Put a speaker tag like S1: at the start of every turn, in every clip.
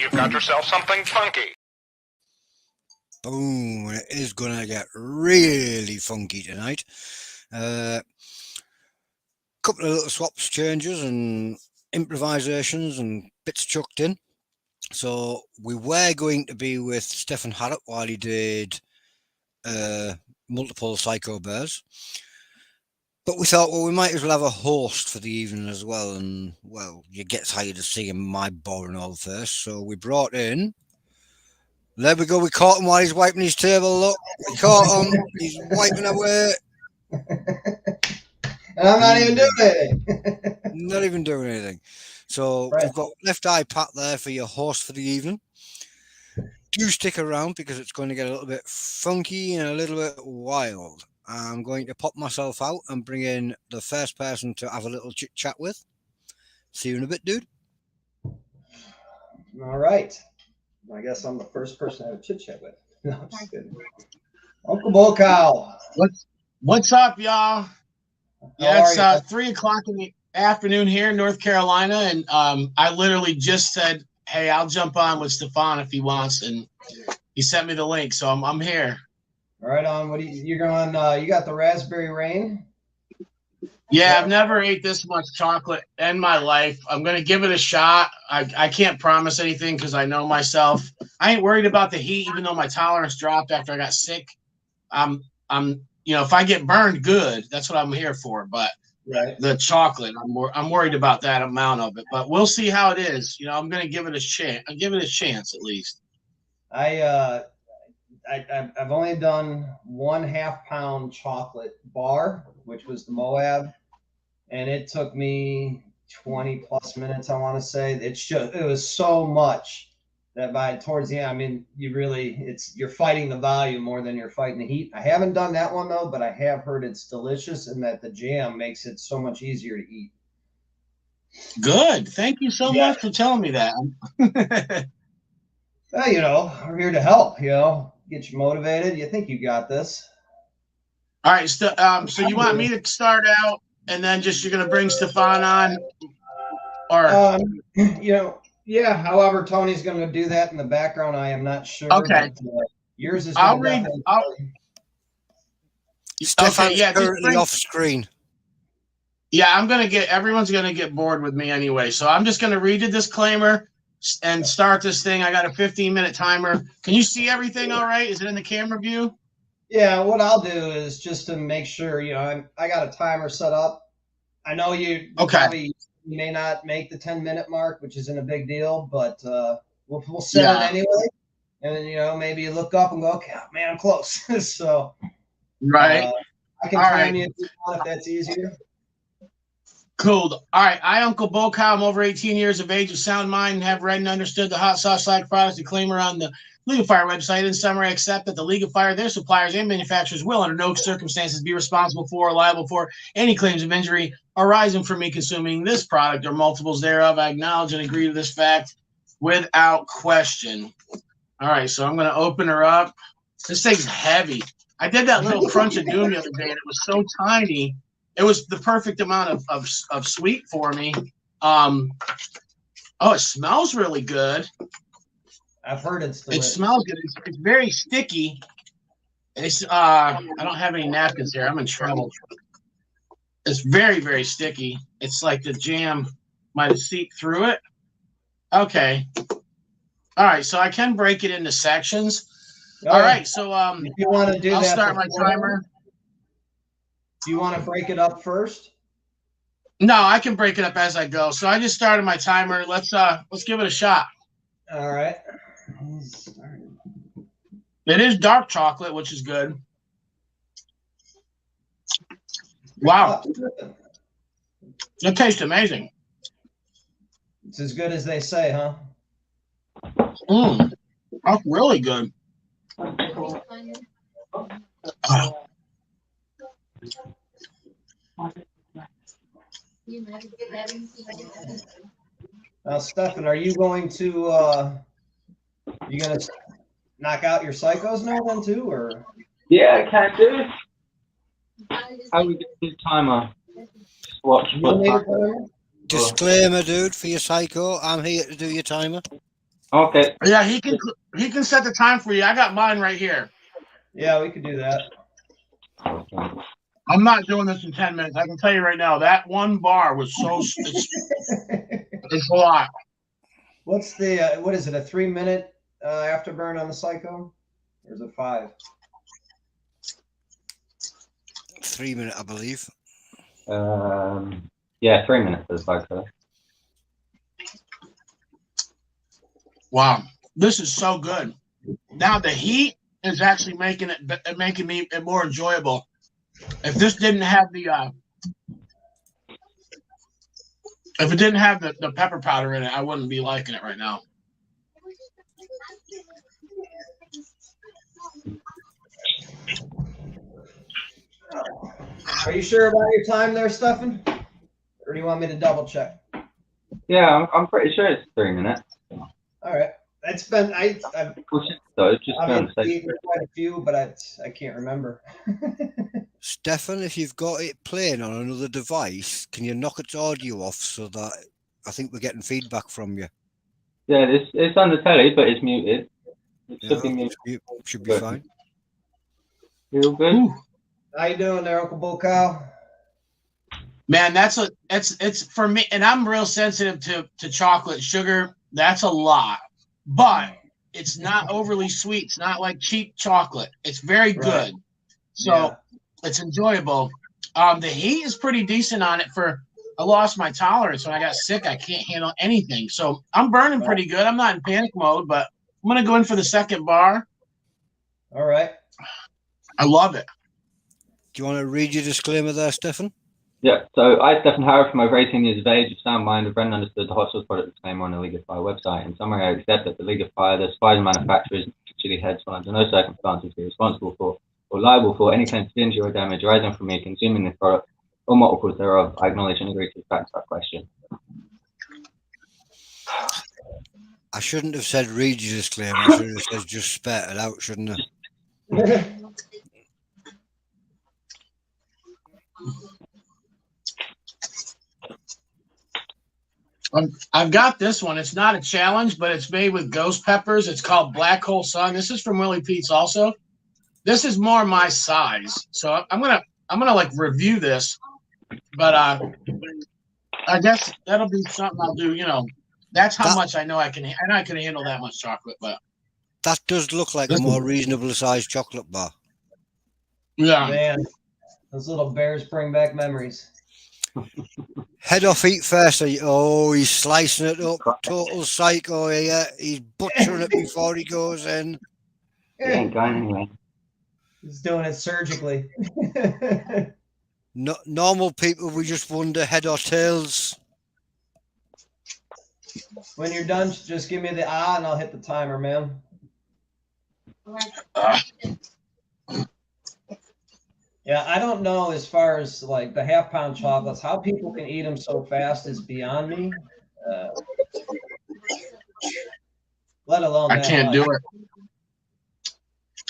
S1: you've got yourself something funky.
S2: Boom, it is going to get really funky tonight. Couple of little swaps, changes and improvisations and bits chucked in. So we were going to be with Steffan Harrop while he did multiple Psycho Bears. But we thought, well, we might as well have a host for the evening as well. And, well, you get tired of seeing my boring old face. So we brought in... There we go. We caught him while he's wiping his table. Look, we caught him. He's wiping away.
S3: And I'm not even doing anything.
S2: Not even doing anything. So
S3: Right.
S2: we've got Left Eye Pat there for your host for the evening. Do stick around because it's going to get a little bit funky and a little bit wild. I'm going to pop myself out and bring in the first person to have a little chit chat with. See you in a bit, dude.
S3: All right. I guess I'm the first person to have a chit chat with. No, I'm just kidding. Uncle Bull Cow.
S4: What's up, y'all? Yeah,
S3: How
S4: it's
S3: are you?
S4: 3 o'clock in the afternoon here in North Carolina, and I literally just said, "Hey, I'll jump on with Steffan if he wants," and he sent me the link, so I'm here.
S3: Right on. What you're going? You got the raspberry rain.
S4: Yeah, I've never ate this much chocolate in my life. I'm gonna give it a shot. I can't promise anything because I know myself. I ain't worried about the heat, even though my tolerance dropped after I got sick. I'm if I get burned, good. That's what I'm here for. But
S3: Right.
S4: the chocolate, I'm worried about that amount of it. But we'll see how it is. I'm gonna give it a chance. I'll give it a chance at least.
S3: I've only done 1/2 pound chocolate bar, which was the Moab, and it took me 20 plus minutes. I want to say it was so much that towards the end, I mean, you're fighting the volume more than you're fighting the heat. I haven't done that one though, but I have heard it's delicious and that the jam makes it so much easier to eat.
S4: Good. Thank you so much for telling me that.
S3: Well, we're here to help. Get you motivated. You think you got this?
S4: All right. So you want me to start out, and then you're gonna bring Steffan on, or
S3: yeah. However, Tony's going to do that in the background. I am not sure.
S4: Okay.
S3: But, yours is.
S4: I'll read.
S2: Steffan's currently off screen.
S4: Yeah, everyone's gonna get bored with me anyway. So I'm just gonna read the disclaimer and start this thing. I got a 15-minute timer. Can you see everything all right? Is it in the camera view?
S3: Yeah, what I'll do is just to make sure, I got a timer set up. I know you probably may not make the 10-minute mark, which isn't a big deal, but we'll set it anyway. And then, maybe you look up and go, okay, man, I'm close. So
S4: right.
S3: I can time you if you want, if that's easier.
S4: Cool. All right. I, Uncle Bull Cow, I'm over 18 years of age, of sound mind, and have read and understood the hot sauce like products disclaimer on the League of Fire website. In summary, I accept that the League of Fire, their suppliers, and manufacturers will, under no circumstances, be responsible for or liable for any claims of injury arising from me consuming this product or multiples thereof. I acknowledge and agree to this fact without question. All right. So I'm going to open her up. This thing's heavy. I did that little crunch of doom the other day, and it was so tiny. It was the perfect amount of sweet for me. It smells really good.
S3: I've heard it's delicious.
S4: It smells good. It's very sticky. It's I don't have any napkins here. I'm in trouble. It's very, very sticky. It's like the jam might have seeped through it. Okay. All right, so I can break it into sections. All right, so
S3: if you want to do
S4: I'll
S3: that,
S4: start my timer.
S3: Do you want to break it up first?
S4: No, I can break it up as I go. So I just started my timer. Let's give it a shot.
S3: All right.
S4: It is dark chocolate, which is good. Wow. It tastes amazing.
S3: It's as good as they say, huh?
S4: That's really good.
S3: Now, Steffan, are you going to knock out your psychos now then too, or?
S5: Yeah, I can do. How we do the timer? Just watch.
S2: Disclaimer, dude, for your psycho. I'm here to do your timer.
S5: Okay.
S4: Yeah, he can set the time for you. I got mine right here.
S3: Yeah, we could do that.
S4: I'm not doing this in 10 minutes. I can tell you right now, that one bar was it's a lot.
S3: What's the what is it? A 3-minute afterburn on the Psycho, or is it 5?
S2: 3 minute, I believe.
S5: Yeah, 3 minutes for the Psycho.
S4: Wow, this is so good. Now the heat is actually making me more enjoyable. If this didn't have the if it didn't have the pepper powder in it, I wouldn't be liking it right now.
S3: Are you sure about your time there, Steffan? Or do you want me to double check?
S5: Yeah, I'm pretty sure it's 3 minutes.
S3: All right. It's been I've
S5: So just
S3: obviously eaten quite a few, but I can't remember.
S2: Steffan, if you've got it playing on another device, can you knock its audio off so that I think we're getting feedback from you?
S5: Yeah, it's on the telly, but it's muted. It should be muted.
S2: Should be fine.
S5: You all good?
S4: Ooh.
S3: How you doing there, Uncle Bull Cow?
S4: Man, it's for me, and I'm real sensitive to chocolate sugar. That's a lot, but it's not overly sweet. It's not like cheap chocolate. It's very good, so it's enjoyable. The heat is pretty decent on it. I lost my tolerance when I got sick. I can't handle anything, so I'm burning pretty good. I'm not in panic mode, but I'm gonna go in for the second bar.
S3: All right.
S4: I love it.
S2: Do you want to read your disclaimer there, Steffan?
S5: Yeah, so I, Steffan Howard, from over 18 years of age, of sound mind, have read and understood the hot sauce product disclaimer on the League of Fire website. In summary, I accept that the League of Fire, the spider manufacturers, Chilli-heads, will under no circumstances be responsible for or liable for any claims of injury or damage arising from me consuming this product or multiples thereof. I acknowledge and agree to the facts of that question.
S2: I shouldn't have said read your disclaimer. I should have said just spat it out, shouldn't I?
S4: I've got this one. It's not a challenge, but it's made with ghost peppers. It's called Black Hole Sun. This is from Willie Pete's also. This is more my size, so I'm gonna like review this, but I guess that'll be something I'll do. That's how much I know I can. I know I can handle that much chocolate, but
S2: that does look like a more reasonable sized chocolate bar.
S4: Yeah,
S3: man, those little bears bring back memories.
S2: Head off, eat first. Oh, he's slicing it up. Total psycho here. He's butchering it before he goes in.
S5: It ain't going anywhere.
S3: He's doing it surgically.
S2: No, normal people, we just wonder head or tails.
S3: When you're done, just give me the and I'll hit the timer, man. Yeah, I don't know as far as like the half-pound chocolates, how people can eat them so fast is beyond me. Let alone
S4: I can't do it.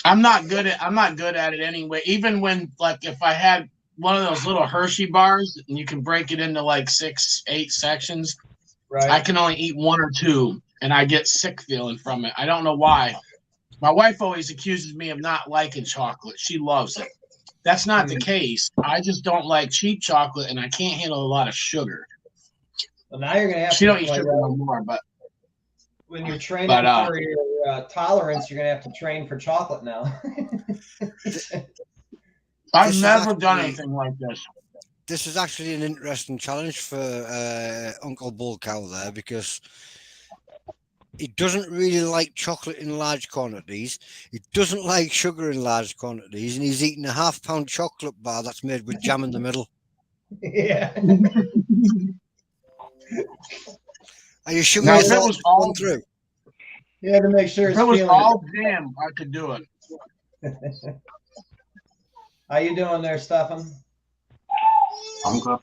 S4: I'm not good at it anyway. Even when, like, if I had one of those little Hershey bars and you can break it into like 6, 8 sections,
S3: right?
S4: I can only eat 1 or 2 and I get sick feeling from it. I don't know why. My wife always accuses me of not liking chocolate. She loves it. That's not the case. I just don't like cheap chocolate and I can't handle a lot of sugar.
S3: Well, now you're gonna have
S4: she don't eat sugar no more, but
S3: when you're training for your tolerance, you're gonna have to train for chocolate now.
S4: I've never done anything like this.
S2: This is actually an interesting challenge for Uncle Bull Cow there, because he doesn't really like chocolate in large quantities. He doesn't like sugar in large quantities, and he's eating a half-pound chocolate bar that's made with jam in the middle.
S3: Yeah.
S2: Are you sure
S4: Now,
S2: you thought this one through?
S3: You had to make sure
S4: if it was all jam, I could do it.
S3: How you doing there, Steffan?
S5: I'm good.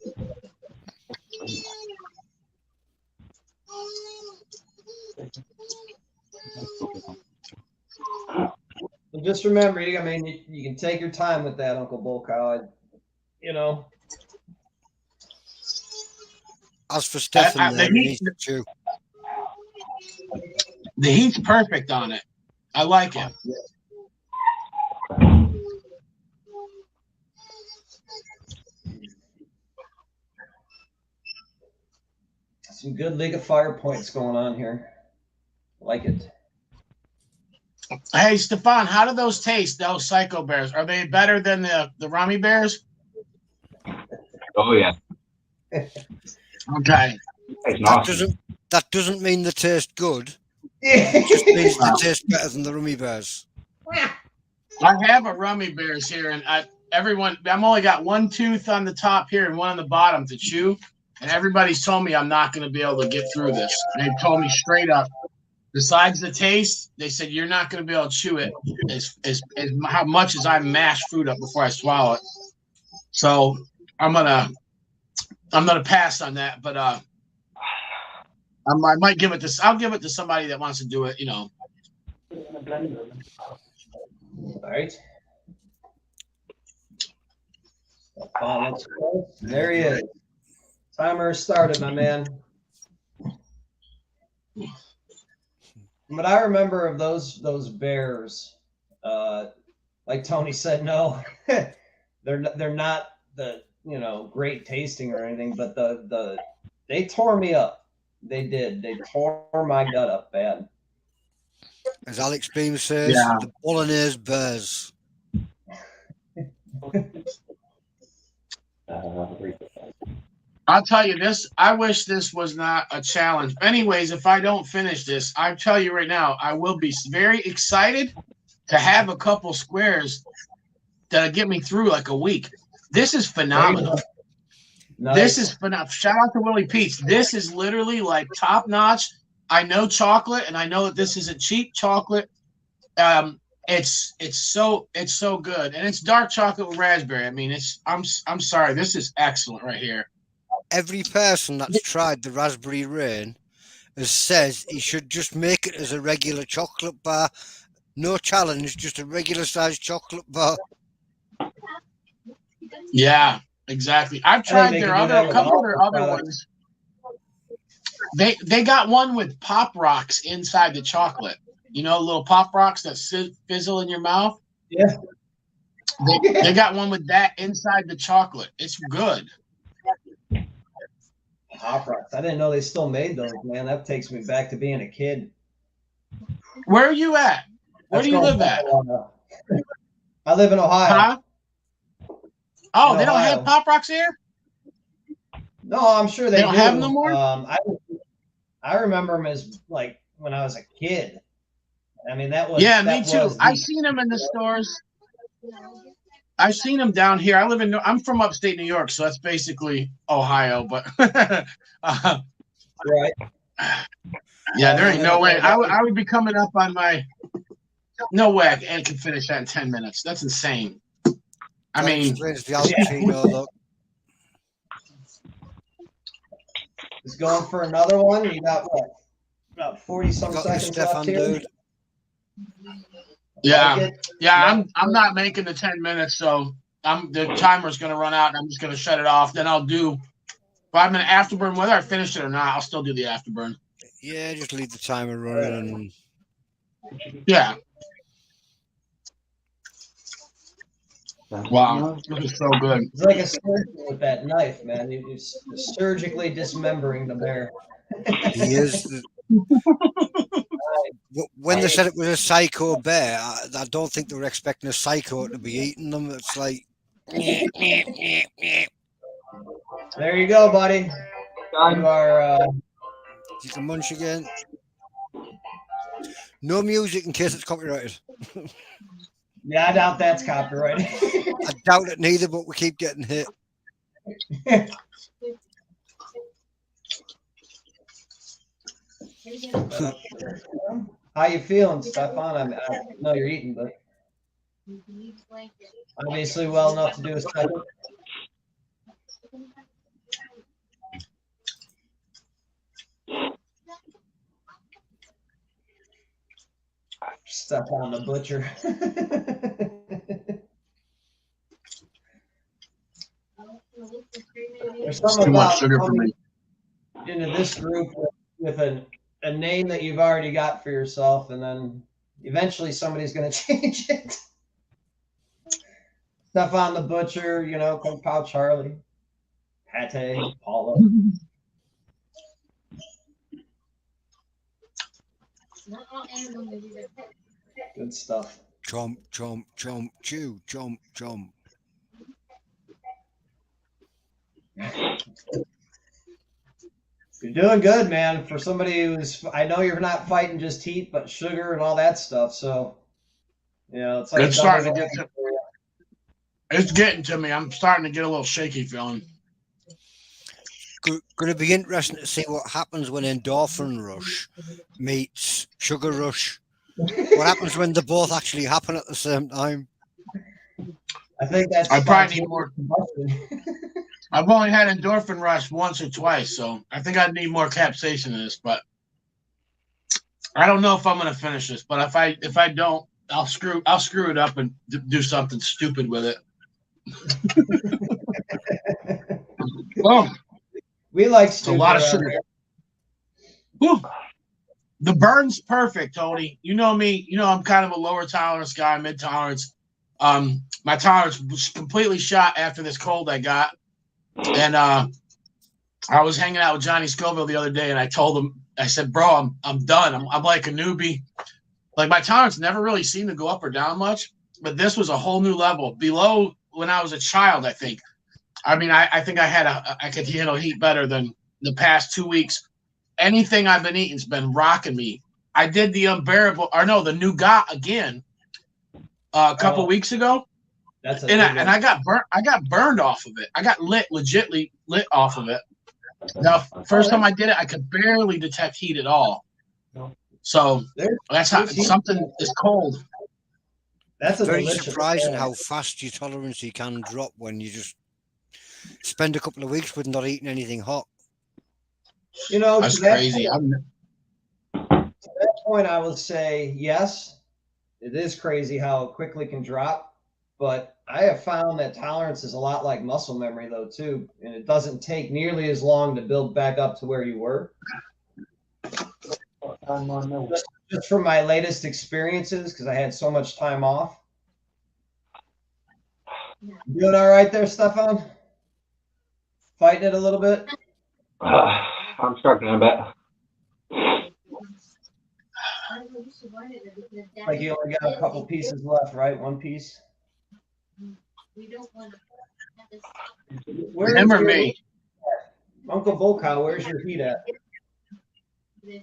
S3: Well, just remember, I mean, you can take your time with that, Uncle Bull Cow.
S2: As for Steffan, there, he needs to chew.
S4: The heat's perfect on it. I like it.
S3: Some good League of Fire points going on here. Like it.
S4: Hey, Stefan, how do those taste, those Psycho Bears? Are they better than the Rummy Bears?
S5: Oh yeah.
S4: Okay.
S5: It's nice.
S2: That doesn't mean they taste good.
S3: Yeah.
S2: It just means they taste better than the Rummy Bears.
S4: I have a Rummy Bears here, and I'm only got one tooth on the top here and one on the bottom to chew, and everybody's told me I'm not going to be able to get through this. They told me straight up, besides the taste, they said you're not going to be able to chew it as how much as I mash food up before I swallow it. So I'm gonna pass on that, but I might give it to. I'll give it to somebody that wants to do it.
S3: All right. Let's go. There he is. Timer started, my man. But I remember of those bears, like Tony said, no, they're not the great tasting or anything, but they tore me up. They did. They tore my gut up bad.
S2: As Alex Beam says, the Bolognese Bears.
S4: I'll tell you this. I wish this was not a challenge. Anyways, if I don't finish this, I tell you right now, I will be very excited to have a couple squares that'll get me through like a week. This is phenomenal. Nice. This is phenomenal. Shout out to Willie Pete's. This is literally like top notch. I know chocolate, and I know that this isn't cheap chocolate. It's so good, and it's dark chocolate with raspberry. I mean, I'm sorry, this is excellent right here.
S2: Every person that's tried the raspberry rain says he should just make it as a regular chocolate bar. No challenge, just a regular sized chocolate bar.
S4: Yeah, exactly. I've tried a couple of their other ones. They got one with Pop Rocks inside the chocolate. Little Pop Rocks that fizzle in your mouth.
S3: Yeah.
S4: They got one with that inside the chocolate. It's good.
S3: Pop Rocks. I didn't know they still made those, man. That takes me back to being a kid.
S4: Where are you at? Where do you live at?
S3: I live in Ohio.
S4: Huh? Oh, they don't have Pop Rocks here?
S3: No, I'm sure they
S4: don't have them no more?
S3: I remember them as like when I was a kid. I mean, that was
S4: me too. I've seen them in the stores. I've seen them down here. I'm from upstate New York, so that's basically Ohio. But
S3: right.
S4: Yeah, there ain't no way. I would be coming up on my. No way I can finish that in 10 minutes. That's insane. I mean,
S3: He's going for another one. You got what? About 40 some seconds left here.
S2: Dude.
S4: Yeah, I'm not making the 10 minutes, so the timer's gonna run out, and I'm just gonna shut it off. Then I'll do. If I'm an afterburn, whether I finish it or not, I'll still do the afterburn.
S2: Yeah, just leave the timer running.
S4: Yeah. Wow, this is so good.
S3: It's like a surgeon with that knife, man. You're surgically dismembering the bear.
S2: He is. When they said it was a psycho bear, I don't think they were expecting a psycho to be eating them. It's like.
S3: There you go, buddy. You are.
S2: You can munch again. No music in case it's copyrighted.
S3: Yeah, I doubt that's copyrighted.
S2: I doubt it neither, but we keep getting hit.
S3: How you feeling, Steffan? I know you're eating, but obviously well enough to do a second. Steffan the butcher. There's something
S4: too
S3: about
S4: much sugar for me.
S3: into this group with an a name that you've already got for yourself, and then eventually somebody's going to change it. Steffan the Butcher, you know, Kung Pao Charlie, Pate, Paulo. Good stuff.
S2: Chomp, chomp, chomp, chew, chomp, chomp.
S3: You're doing good, man. For somebody who's, I know you're not fighting just heat, but sugar and all that stuff. So, you know, it's like
S4: It's starting to get to, it's getting to me. I'm starting to get a little shaky feeling.
S2: Going to be interesting to see what happens when endorphin rush meets sugar rush. What happens when they both actually happen at the same time?
S3: I think that's.
S4: I probably need more. I've only had endorphin rush once or twice, so I think I need more capsaicin in this. But I don't know if I'm going to finish this. But if I don't, I'll screw it up and do something stupid with it. Oh,
S3: we like
S4: it's a lot of sugar. Whew. The burn's perfect, Tony. You know me. You know I'm kind of a lower tolerance guy, mid tolerance. My tolerance was completely shot after this cold I got. And I was hanging out with Johnny Scoville the other day, and I told him, I said, bro, I'm done. I'm like a newbie. Like, my tolerance never really seemed to go up or down much, but this was a whole new level. Below when I was a child, I think. I mean, I think I could handle heat better than the past 2 weeks. Anything I've been eating's been rocking me. I did the the nougat again a couple weeks ago. I got burnt. I got burned off of it. I got legitly lit off of it. Now, first time I did it, I could barely detect heat at all. So that's how something is cold.
S3: That's
S2: very surprising how fast your tolerance can drop when you just spend a couple of weeks with not eating anything hot.
S3: You know,
S4: that's crazy.
S3: To that point, I would say yes, it is crazy how it quickly can drop. But I have found that tolerance is a lot like muscle memory, though, too. And it doesn't take nearly as long to build back up to where you were. Just from my latest experiences, because I had so much time off. You doing all right there, Steffan? Fighting it a little bit?
S5: I'm struggling a bit.
S3: Like you only got a couple pieces left, right? One piece?
S4: Remember me.
S3: Uncle Volkow, where's your heat at?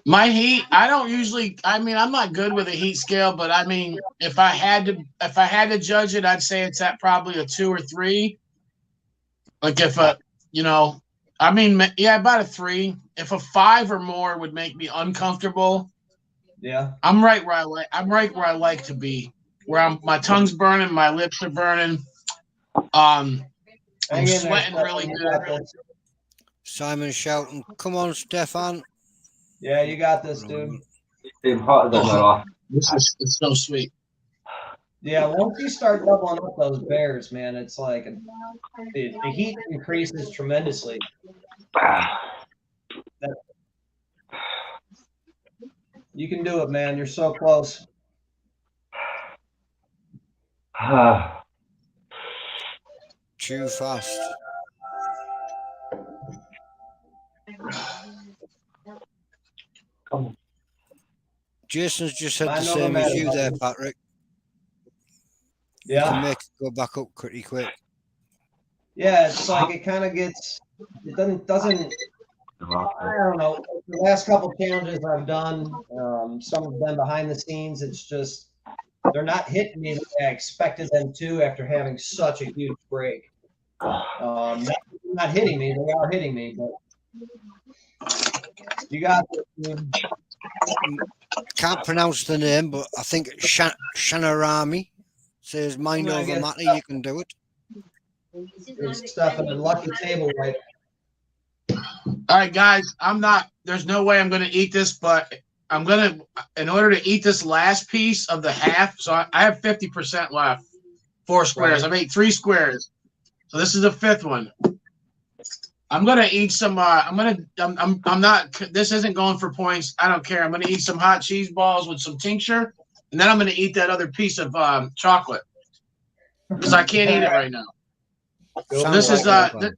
S4: My heat, I don't usually. I mean, I'm not good with a heat scale, but I mean, if I had to judge it, I'd say it's at probably a 2 or 3. Like if about a 3. If a 5 or more would make me uncomfortable,
S3: yeah,
S4: I'm right where I like to be. Where my tongue's burning, my lips are burning. I'm sweating really good.
S2: Simon shouting, "Come on, Steffan!"
S3: Yeah, you got this, dude.
S5: It's hotter than my life.
S4: It's so sweet.
S3: Yeah, once you start doubling up those bears, man, it's like the heat increases tremendously. You can do it, man. You're so close.
S2: Too fast. Jason's just said the same as you there, Patrick.
S3: Yeah.
S2: You can make it go back up pretty quick.
S3: Yeah, it's like it kind of gets. It doesn't. I don't know. The last couple challenges I've done, some of them behind the scenes, it's just they're not hitting me the way I expected them to after having such a huge break. Not hitting me. They are hitting me, but you got this, dude.
S2: Can't pronounce the name, but I think Shanarami says mind over matter. You can do it.
S3: Good stuff in the lucky table, right?
S4: All right, guys. There's no way I'm going to eat this, but I'm going to, in order to eat this last piece of the half, so I have 50% left. 4 squares. Right. I've ate 3 squares. So this is the 5th one. I'm gonna eat some. I'm not. This isn't going for points. I don't care. I'm gonna eat some hot cheese balls with some tincture, and then I'm gonna eat that other piece of chocolate because I can't eat it right now.
S2: Sounds
S4: This is
S2: like a plan.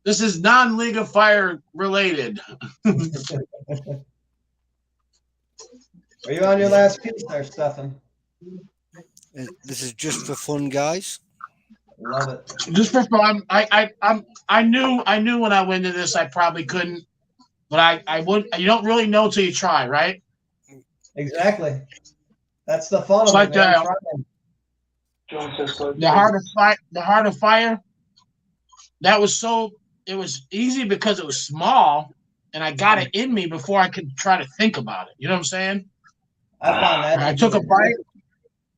S4: this is non-League of Fire related.
S3: Are you on your last piece there, Steffan?
S2: This is just for fun, guys.
S3: Love it.
S4: Just for fun. I knew when I went into this I probably couldn't, but I would. You don't really know till you try, right?
S3: Exactly. That's the fun
S4: It's
S3: of
S4: like
S3: it, man.
S4: the heart of fire. That was so. It was easy because it was small, and I got it in me before I could try to think about it. You know what I'm saying?
S3: I found that.
S4: I took a bite.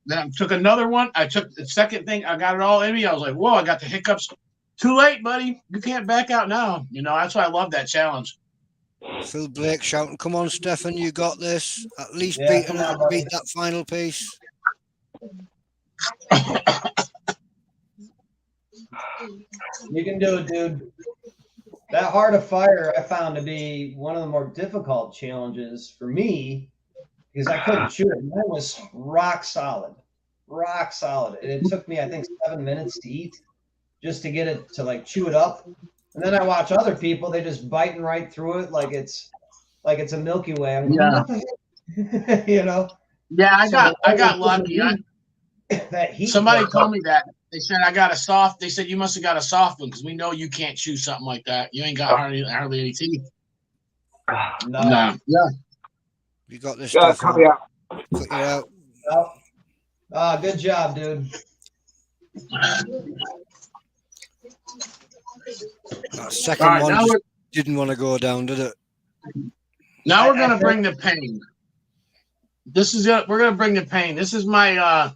S4: Then I took another one. I took the second thing. I got it all in me. I was like, whoa, I got the hiccups. Too late, buddy. You can't back out now. You know, that's why I love that challenge.
S2: Phil Blake shouting, "Come on, Steffan, you got this. At least
S3: Yeah,
S2: beat
S3: come on, buddy.
S2: that final piece."
S3: You can do it, dude. That Heart of Fire I found to be one of the more difficult challenges for me because I couldn't chew it. Mine was rock solid. Rock solid. And it took me, I think, 7 minutes to eat just to get it to like chew it up. And then I watch other people, they just biting right through it like it's a Milky Way. I'm going, what the heck? You know?
S4: Yeah, I got lucky.
S3: That heat.
S4: Somebody told me that. They said I got a soft. They said you must have got a soft one because we know you can't chew something like that. You ain't got hardly any teeth.
S3: No.
S4: Yeah.
S2: You got this,
S5: Yeah,
S2: Steffan.
S5: cut me out.
S2: Cut you out.
S3: Oh, good job, dude.
S2: That second
S4: All right,
S2: one
S4: now
S2: just didn't want to go down, did it?
S4: Now we're gonna bring the pain. We're gonna bring the pain. This is my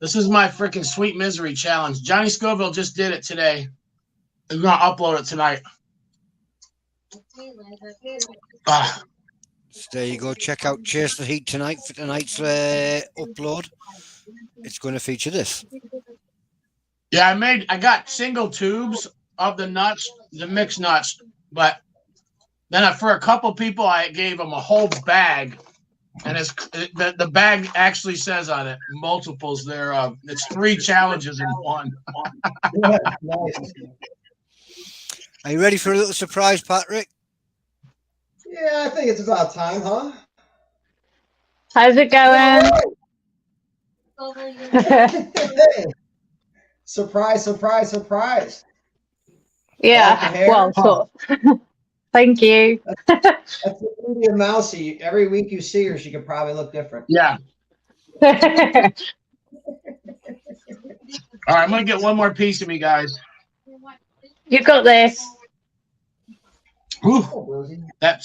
S4: freaking sweet misery challenge. Johnny Scoville just did it today. We're gonna upload it tonight.
S2: So there you go. Check out Chase the Heat tonight for tonight's upload. It's going to feature this.
S4: Yeah, I got single tubes of the nuts, the mixed nuts, but then for a couple people, I gave them a whole bag, and the bag actually says on it multiples thereof. It's 3 challenges in one.
S3: Yeah, nice.
S2: Are you ready for a little surprise, Patrick?
S3: Yeah, I think it's about time, huh?
S6: How's it going?
S3: Hey. Surprise, surprise, surprise.
S6: Yeah,
S3: Like the hair?
S6: well, sort of. Thank you.
S3: That's the beauty of Mousy. Every week you see her, she could probably look different.
S4: Yeah. All right, I'm gonna get one more piece of me, guys.
S6: You got this.
S4: Whew. That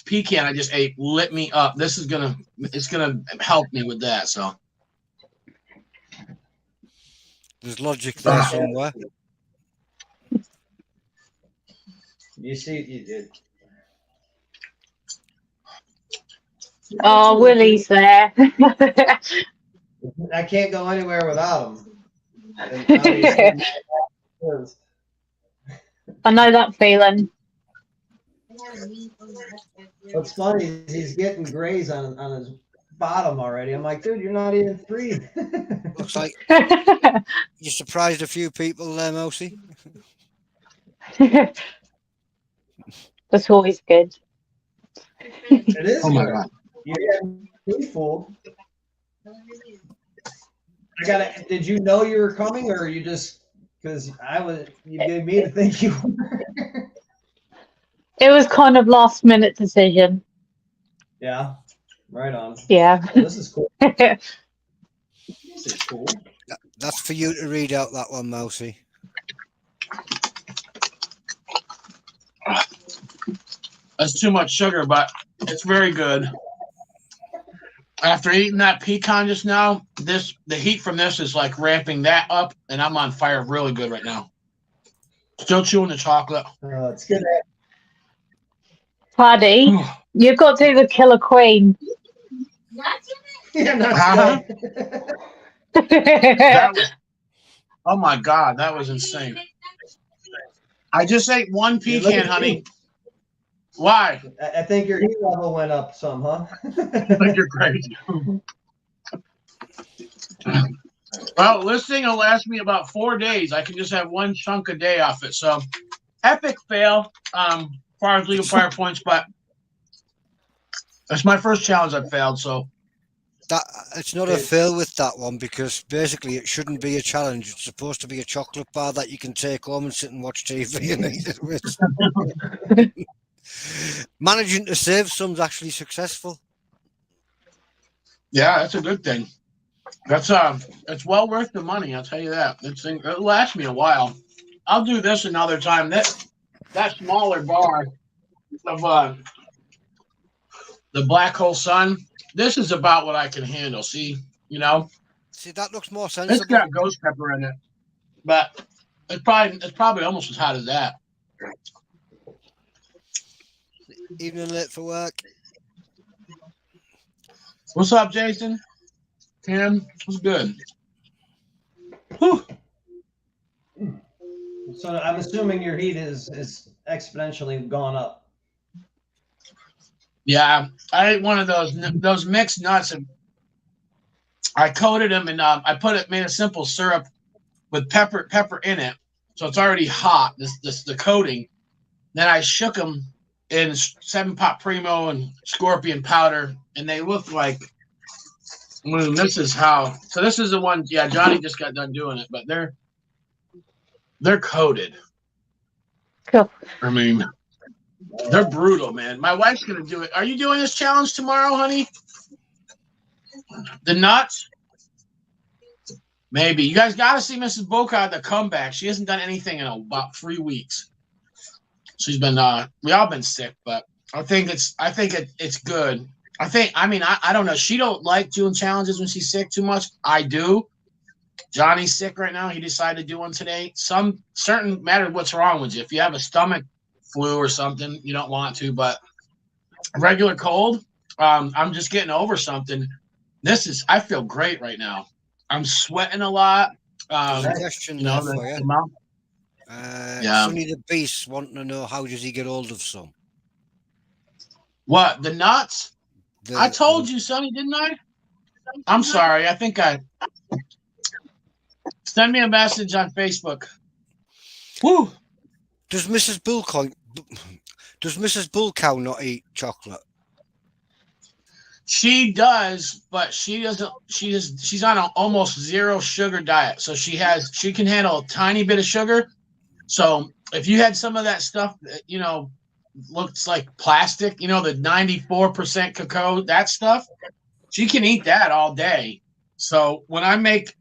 S4: pecan I just ate lit me up. It's gonna help me with that. So
S2: There's logic there somewhere.
S3: You see, you did.
S6: Oh, Willie's there.
S3: I can't go anywhere without him.
S6: I know that feeling.
S3: What's funny is he's getting grays on his bottom already. I'm like, dude, you're not even 3.
S2: Looks like you surprised a few people there, Mousy.
S6: That's always good.
S3: It is.
S4: oh my
S3: good.
S4: god.
S3: You're getting me fooled. Did you know you were coming, or you just because you gave me to think you were?
S6: It was kind of last minute decision.
S3: Yeah, right on.
S6: Yeah.
S3: Well, this is cool. This is cool.
S2: That's for you to read out, that one, Mousy.
S4: That's too much sugar, but it's very good. After eating that pecan just now, the heat from this is like ramping that up, and I'm on fire really good right now. Still chewing the chocolate.
S3: It's good.
S6: Paddy, you've got to do the Killer Queen.
S3: Yeah,
S4: Uh-huh.
S6: That's
S4: Oh my god, that was insane. I just ate one
S3: You're
S4: pecan,
S3: looking
S4: honey.
S3: cute.
S4: Why?
S3: I think your heat level went up some, huh?
S4: You're crazy. Well, this thing will last me about 4 days. I can just have one chunk a day off it. So, epic fail as far as legal fire points, but that's my first challenge I've failed. So,
S2: That it's not a fail with that one because basically it shouldn't be a challenge. It's supposed to be a chocolate bar that you can take home and sit and watch TV and eat it with. Managing to save some's actually successful.
S4: yeah, that's a good thing. That's it's well worth the money. I'll tell you that. It'll last me a while. I'll do this another time. That smaller bar of the Black Hole Sun. This is about what I can handle. See,
S2: See, that looks more
S4: it's
S2: sensible.
S4: got ghost pepper in it, but it's probably almost as hot as that.
S2: Evening late for work.
S4: What's up, Jason? Tim, what's good? Whew.
S3: So I'm assuming your heat is exponentially gone up.
S4: Yeah, I ate one of those mixed nuts, and I coated them, and I made a simple syrup with pepper in it, so it's already hot. The coating. Then I shook them in 7-Pot Primo and Scorpion powder, and they look like. This is how. So this is the one. Yeah, Johnny just got done doing it, but they're coated.
S6: Cool.
S4: I mean, they're brutal, man. My wife's gonna do it. Are you doing this challenge tomorrow, honey? The nuts? Maybe. You guys got to see Mrs. Boca the comeback. She hasn't done anything in about 3 weeks. She's been. We all been sick, but I think it's good. I don't know. She don't like doing challenges when she's sick too much. I do. Johnny's sick right now. He decided to do one today. Some certain matter what's wrong with you. If you have a stomach flu or something, you don't want to, but regular cold, I'm just getting over something. I feel great right now. I'm sweating a lot.
S2: There's a question there for you.
S4: Yeah.
S2: Sonny the Beast wanting to know how does he get hold of some?
S4: What, the nuts? I told you, Sonny, didn't I? I'm sorry. I think I send me a message on Facebook. Woo.
S2: Does Mrs. Bull Cow not eat chocolate?
S4: She does, but she doesn't. She's on an almost zero sugar diet, so she can handle a tiny bit of sugar. So if you had some of that stuff that looks like plastic, the 94% cacao, that stuff, she can eat that all day. So when I make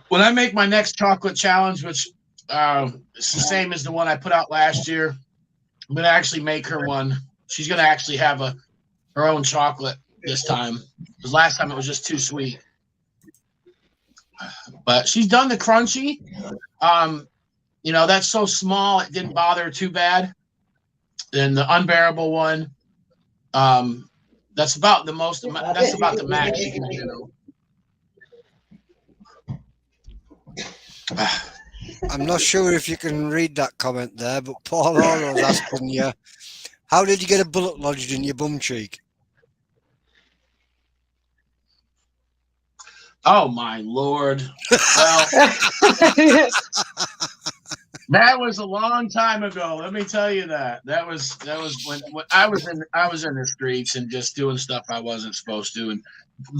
S4: my next chocolate challenge, which it's the same as the one I put out last year, I'm gonna actually make her one. She's gonna actually have her own chocolate this time, because last time it was just too sweet. But she's done the crunchy. That's so small it didn't bother her too bad. And the unbearable one, that's about the most. That's about the max she can do.
S2: I'm not sure if you can read that comment there, but Paul Orlo's asking you, how did you get a bullet lodged in your bum cheek?
S4: Oh my Lord! Well, that was a long time ago. Let me tell you that. That was when I was in the streets and just doing stuff I wasn't supposed to, and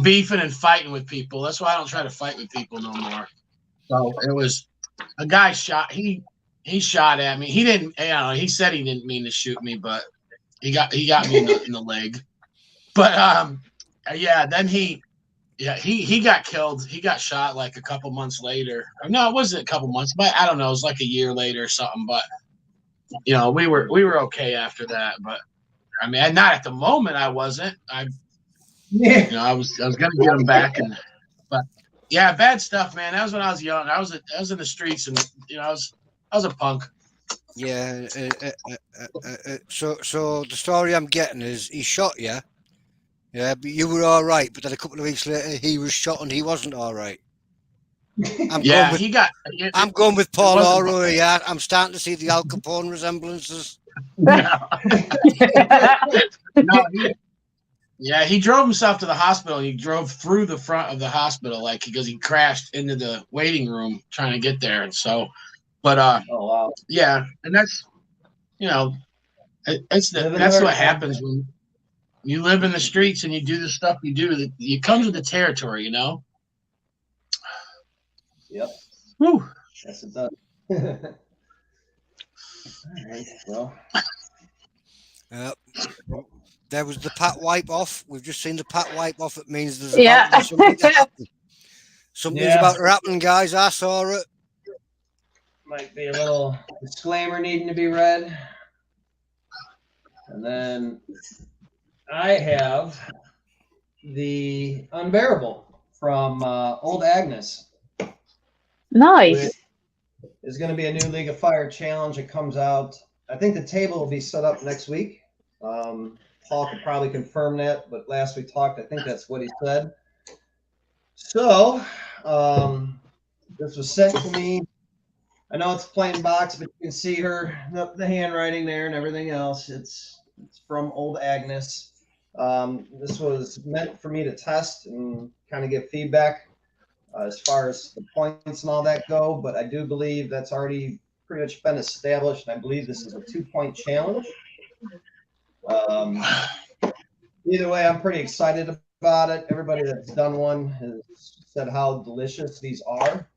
S4: beefing and fighting with people. That's why I don't try to fight with people no more. So it was a guy shot. He shot at me. He didn't. He said he didn't mean to shoot me, but he got me in the leg. But yeah. Then he got killed. He got shot like a couple months later. No, it wasn't a couple months, but I don't know. It was like a year later or something. But we were okay after that. But I mean, not at the moment. I wasn't. I was gonna get him back, but yeah, bad stuff, man. That was when I was young. I was in the streets, and I was a punk.
S2: Yeah. So the story I'm getting is he shot you. Yeah, but you were all right. But then a couple of weeks later, he was shot and he wasn't all right.
S4: Yeah, he got.
S2: I'm going with Paul
S4: wasn't-
S2: Oro. Yeah, I'm starting to see the Al Capone resemblances.
S4: No, he drove himself to the hospital. He drove through the front of the hospital, like because he crashed into the waiting room trying to get there. And so, but
S3: Oh wow.
S4: yeah, and that's that's what happens when you live in the streets and you do the stuff you do. It comes with the territory, you know.
S3: Yep.
S4: Whew.
S3: Yes, it does. All right. Well.
S2: There was the pat wipe off. We've just seen the pat wipe off. It means there's
S6: Yeah.
S2: about to be something to happen. Something's
S3: Yeah.
S2: about to happen, guys. I saw it.
S3: Might be a little disclaimer needing to be read. And then I have the Unbearable from Old Agnes.
S6: Nice.
S3: Which is going to be a new League of Fire challenge. It comes out. I think the table will be set up next week. Paul could probably confirm that, but last we talked, I think that's what he said. So this was sent to me. I know it's a plain box, but you can see the handwriting there and everything else. It's from Old Agnes. This was meant for me to test and kind of give feedback as far as the points and all that go, but I do believe that's already pretty much been established, and I believe this is a 2-point challenge. Either way, I'm pretty excited about it. Everybody that's done one has said how delicious these are.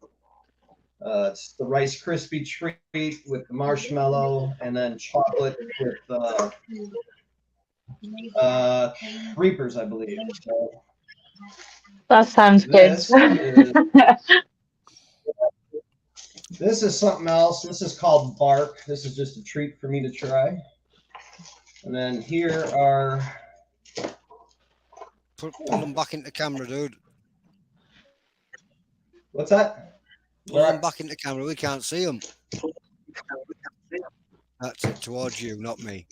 S3: It's the Rice Krispie treat with the marshmallow, and then chocolate with Reapers, I believe. So
S6: That sounds good.
S3: This is something else. This is called Bark. This is just a treat for me to try. And then here are...
S2: Put them back into camera, dude.
S3: What's that?
S2: Put them back into camera. We can't see them. That's it, towards you, not me.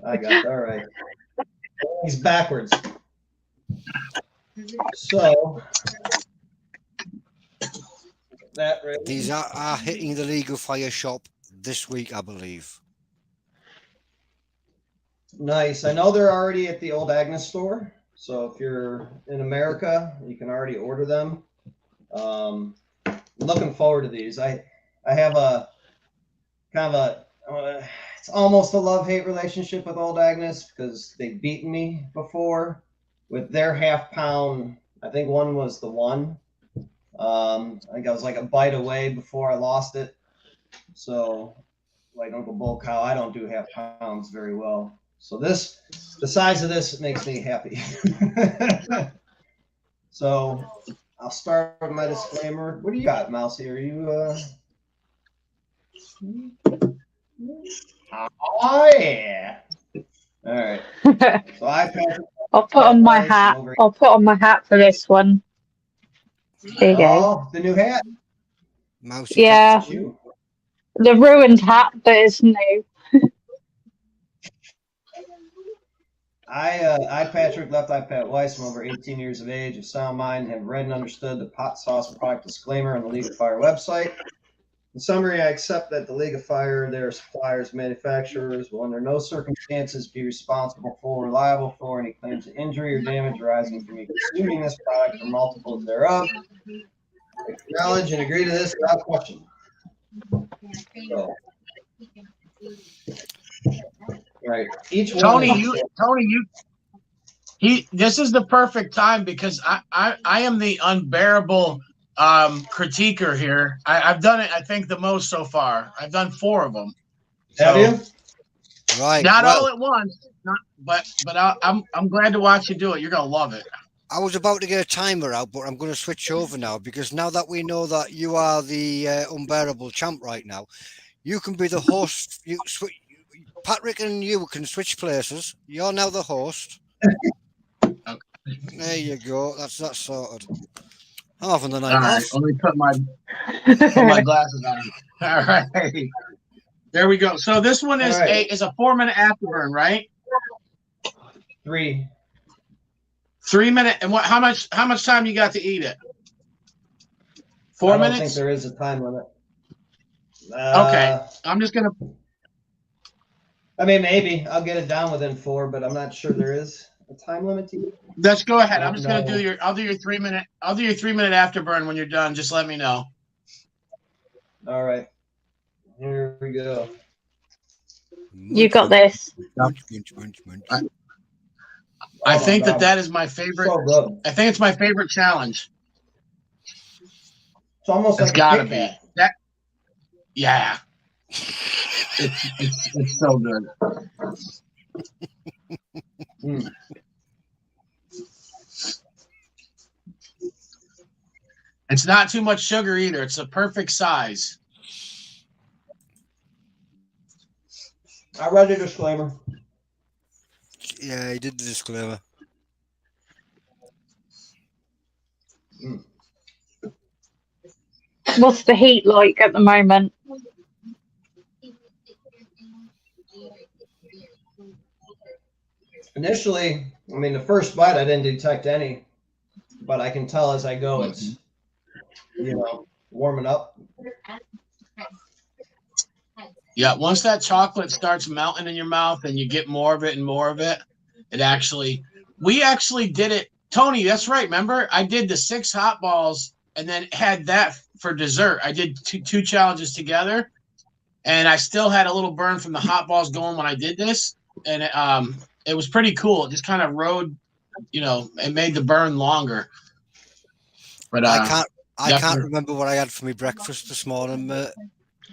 S3: I got it. All right. He's backwards. So... that right.
S2: These are hitting the League of Fire shop this week, I believe.
S3: Nice. I know they're already at the Old Agnes store. So if you're in America, you can already order them. Looking forward to these. I have a kind of it's almost a love-hate relationship with Old Agnes because they've beaten me before with their half-pound. I think one was the one. I think I was like a bite away before I lost it. So like Uncle Bull Cow, I don't do half pounds very well. So the size of this makes me happy. So I'll start with my disclaimer. What do you got, Mousy? Are you oh yeah. All right. So
S6: I'll put on my hat. I'll put on my hat for this one. There you go.
S3: Oh, the new hat.
S2: Mousy,
S6: yeah. The ruined hat, but it's new.
S3: I, Patrick, Left Eye Pat Weiss, I'm over 18 years of age, of sound mind, have read and understood the pot sauce product disclaimer on the League of Fire website. In summary, I accept that the League of Fire, their suppliers, manufacturers, will under no circumstances be responsible for or liable for any claims of injury or damage arising from me consuming this product or multiples thereof. Acknowledge and agree to this without question. So, right. Each
S4: Tony,
S3: one.
S4: this is the perfect time because I am the unbearable critiquer here. I've done it, I think, the most so far. I've done 4 of them.
S3: Have you?
S2: Right.
S4: Not all at once, but I'm glad to watch you do it. You're gonna love it.
S2: I was about to get a timer out, but I'm going to switch over now because now that we know that you are the unbearable champ right now, you can be the host. Patrick and you can switch places. You're now the host.
S4: Okay.
S2: There you go. That's sorted. I'm having the night
S4: All right,
S2: off.
S4: let me put my glasses on. All right. There we go. So this one is a 4-minute afterburn, right?
S3: 3.
S4: 3 minute. And how much time you got to eat it? 4
S3: I don't
S4: minutes?
S3: think there is a time limit.
S4: Okay. I'm just going to.
S3: I mean, maybe I'll get it down within 4, but I'm not sure there is a time limit to it.
S4: Let's go ahead.
S3: I
S4: I'm just going to
S3: don't
S4: do I'll do your 3 minute. I'll do your 3 minute afterburn when you're done. Just let me know.
S3: All right. Here we go.
S6: You got this.
S4: I think that is my favorite.
S3: So good.
S4: I think it's my favorite challenge.
S3: It's almost
S4: It's
S3: like
S4: got to
S3: a
S4: be.
S3: Kit Kat.
S4: That. Yeah. It's so good.
S3: Mm.
S4: It's not too much sugar either. It's a perfect size.
S3: I read the disclaimer.
S2: Yeah, he did the disclaimer.
S3: Mm.
S6: What's the heat like at the moment?
S3: Initially, I mean, the first bite, I didn't detect any, but I can tell as I go, it's, warming up.
S4: Yeah, once that chocolate starts melting in your mouth and you get more of it and more of it, we actually did it. Tony, that's right. Remember, I did the 6 hot balls and then had that for dessert. I did two challenges together, and I still had a little burn from the hot balls going when I did this, and it was pretty cool. It just kind of rode, it made the burn longer. But
S2: I can't remember what I had for my breakfast this morning, mate.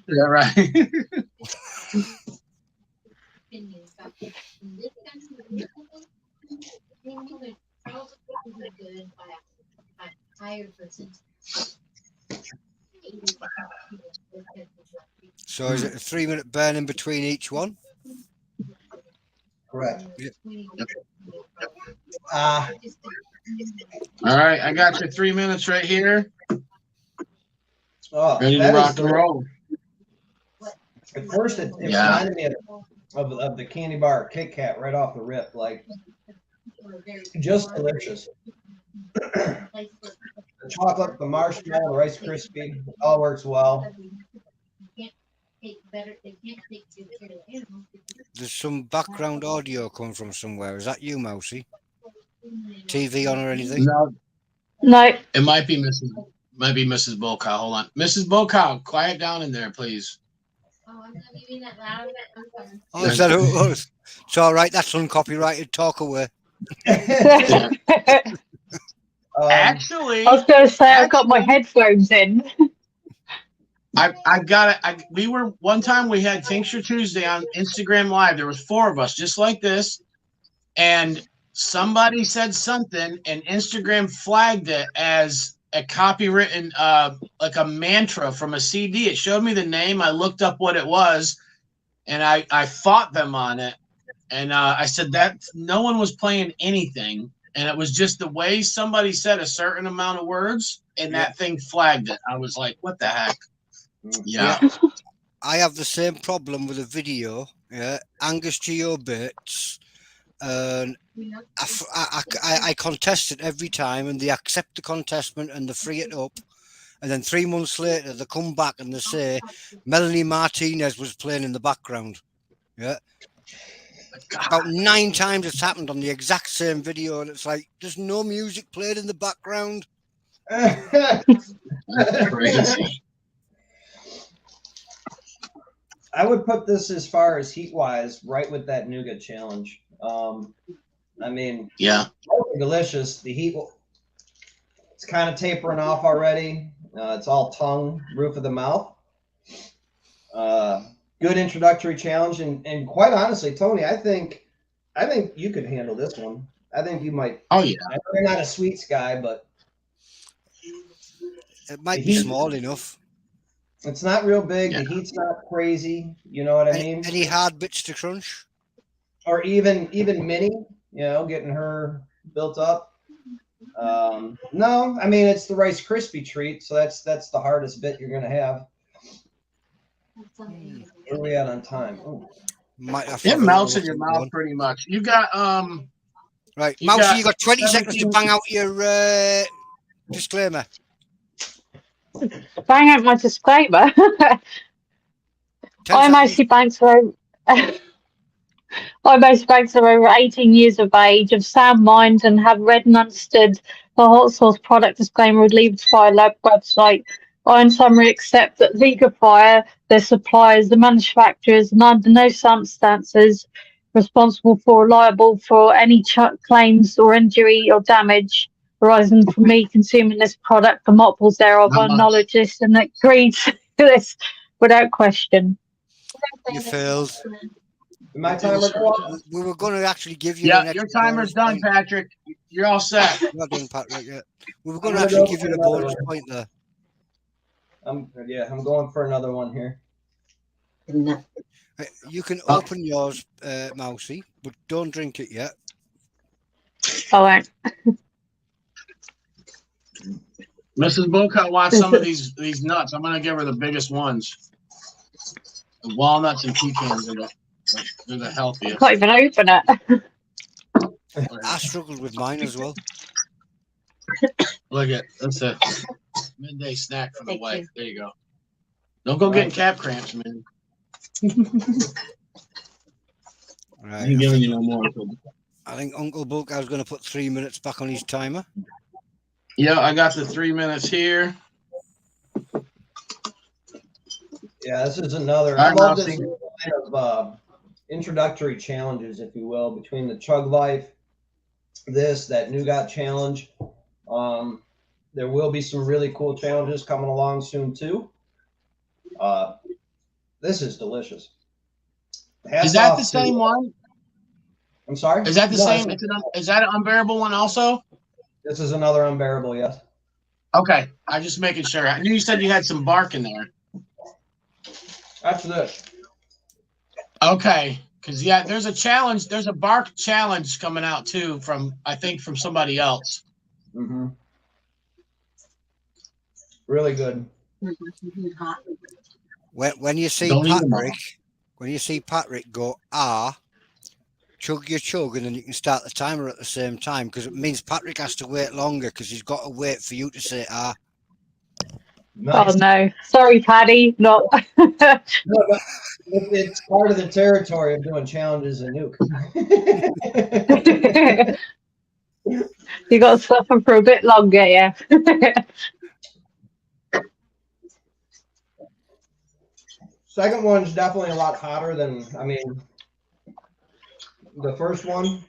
S4: Yeah, right.
S2: So is it a 3 minute burn in between each one?
S3: Correct.
S2: Yeah.
S4: All right, I got your 3 minutes right here.
S3: Oh,
S4: Ready to
S3: that
S4: rock
S3: is
S4: and roll.
S3: At first, it
S4: Yeah.
S3: reminded me of the candy bar Kit Kat right off the rip. Like, just delicious. The chocolate, the marshmallow, the Rice Krispie, all works well.
S2: There's some background audio coming from somewhere. Is that you, Mousy? TV on or anything?
S6: No.
S4: It might be Mrs. Bocow. Hold on. Mrs. Bocow, quiet down in there, please.
S2: Oh, is that who it was? It's all right. That's uncopyrighted. Talk away.
S4: Actually,
S6: I was going to say I've got my headphones in.
S4: I got it. One time we had Tincture Tuesday on Instagram Live. There was 4 of us, just like this, and somebody said something, and Instagram flagged it as a copywritten, like a mantra from a CD. It showed me the name. I looked up what it was, and I fought them on it. And I said that no one was playing anything, and it was just the way somebody said a certain amount of words, and that thing flagged it. I was like, what the heck? Yeah.
S2: I have the same problem with a video. Yeah, Angus Geo bits. And I contest it every time, and they accept the contestment and they free it up. And then 3 months later, they come back and they say Melanie Martinez was playing in the background. Yeah. About 9 times it's happened on the exact same video, and it's like there's no music played in the background.
S4: That's crazy.
S3: I would put this as far as heat-wise right with that nougat challenge. I mean,
S4: yeah,
S3: delicious. The heat, it's kind of tapering off already. It's all tongue, roof of the mouth. Good introductory challenge, and quite honestly, Tony, I think you could handle this one. I think you might.
S4: Oh yeah.
S3: I know you're not a sweets guy, but
S2: it might be small enough.
S3: It's not real big.
S4: Yeah.
S3: The heat's not crazy. You know what I mean?
S2: Any hard bits to crunch?
S3: Or even Minnie, getting her built up. No, I mean it's the Rice Krispie treat, so that's the hardest bit you're gonna have. Where are we at on time? Ooh.
S2: It
S4: melts in your mouth pretty much. You got
S2: right, Mousy, you got 20 seconds to bang out your disclaimer.
S6: Bang out my disclaimer.
S2: Tell
S6: I
S2: us
S6: mostly banks are I most banks are over 18 years of age, of sound mind, and have read and understood the hot sauce product disclaimer with Leave Fire Lab website. I, in summary, accept that Fire, their suppliers, the manufacturers, and under no circumstances responsible for or liable for any claims or injury or damage arising from me consuming this product, the multiples thereof, I acknowledge this and agree to this without question.
S2: you failed.
S3: My timer go off?
S2: We were going to actually give you
S4: Yeah, your timer's done, Patrick. You're all set.
S2: Not done, Patrick, yet. We were going to actually give you a bonus point there.
S3: I'm going for another one here.
S2: You can open yours, Mousy, but don't drink it yet.
S6: I won't.
S4: Mrs. Boca wants some of these nuts. I'm gonna give her the biggest ones. The walnuts and pecans are the healthiest.
S6: Can't even open it.
S2: I struggled with mine as well.
S4: Look at that's a midday snack for the wife. There you go. Don't go getting calf cramps, man.
S2: Right,
S4: I'm giving you no more.
S2: I think Uncle Bulka is going to put 3 minutes back on his timer.
S4: Yeah, I got the 3 minutes here.
S3: Yeah, this is another. I love this kind of introductory challenges, if you will, between the Chug Life, that Nougat challenge. There will be some really cool challenges coming along soon too. This is delicious.
S4: Is that the same one?
S3: I'm sorry?
S4: Is that the same? Is that an unbearable one also?
S3: This is another unbearable, yes.
S4: Okay, I'm just making sure. I knew you said you had some bark in there.
S3: That's this.
S4: Okay, because yeah, there's a challenge. There's a bark challenge coming out too I think from somebody else.
S3: Mm-hmm. Really good.
S2: When you see Patrick go chug your chug, and then you can start the timer at the same time, because it means Patrick has to wait longer because he's got to wait for you to say
S3: Nice.
S6: Oh no, sorry, Paddy. No.
S3: It's part of the territory of doing challenges in Nuke.
S6: You got to suffer for a bit longer, yeah.
S3: Second one's definitely a lot hotter than, the first one.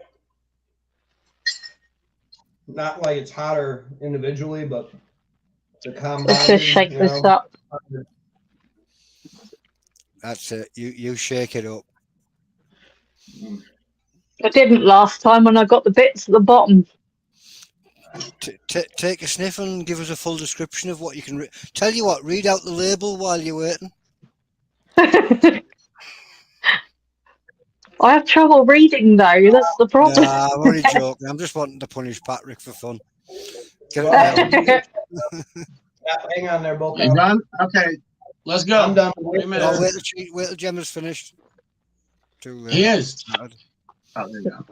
S3: Not like it's hotter individually, but the combined.
S6: Let's just shake this up.
S2: That's it. You shake it up.
S6: I didn't last time when I got the bits at the bottom.
S2: Take a sniff and give us a full description of what you can. Tell you what, read out the label while you're waiting.
S6: I have trouble reading though. That's the problem.
S2: Nah, I'm only joking. I'm just wanting to punish Patrick for fun. Get
S3: it hang on there, both.
S4: You done? Okay, let's go.
S3: I'm done.
S2: wait till Gemma's finished.
S4: He is. Oh, there you go.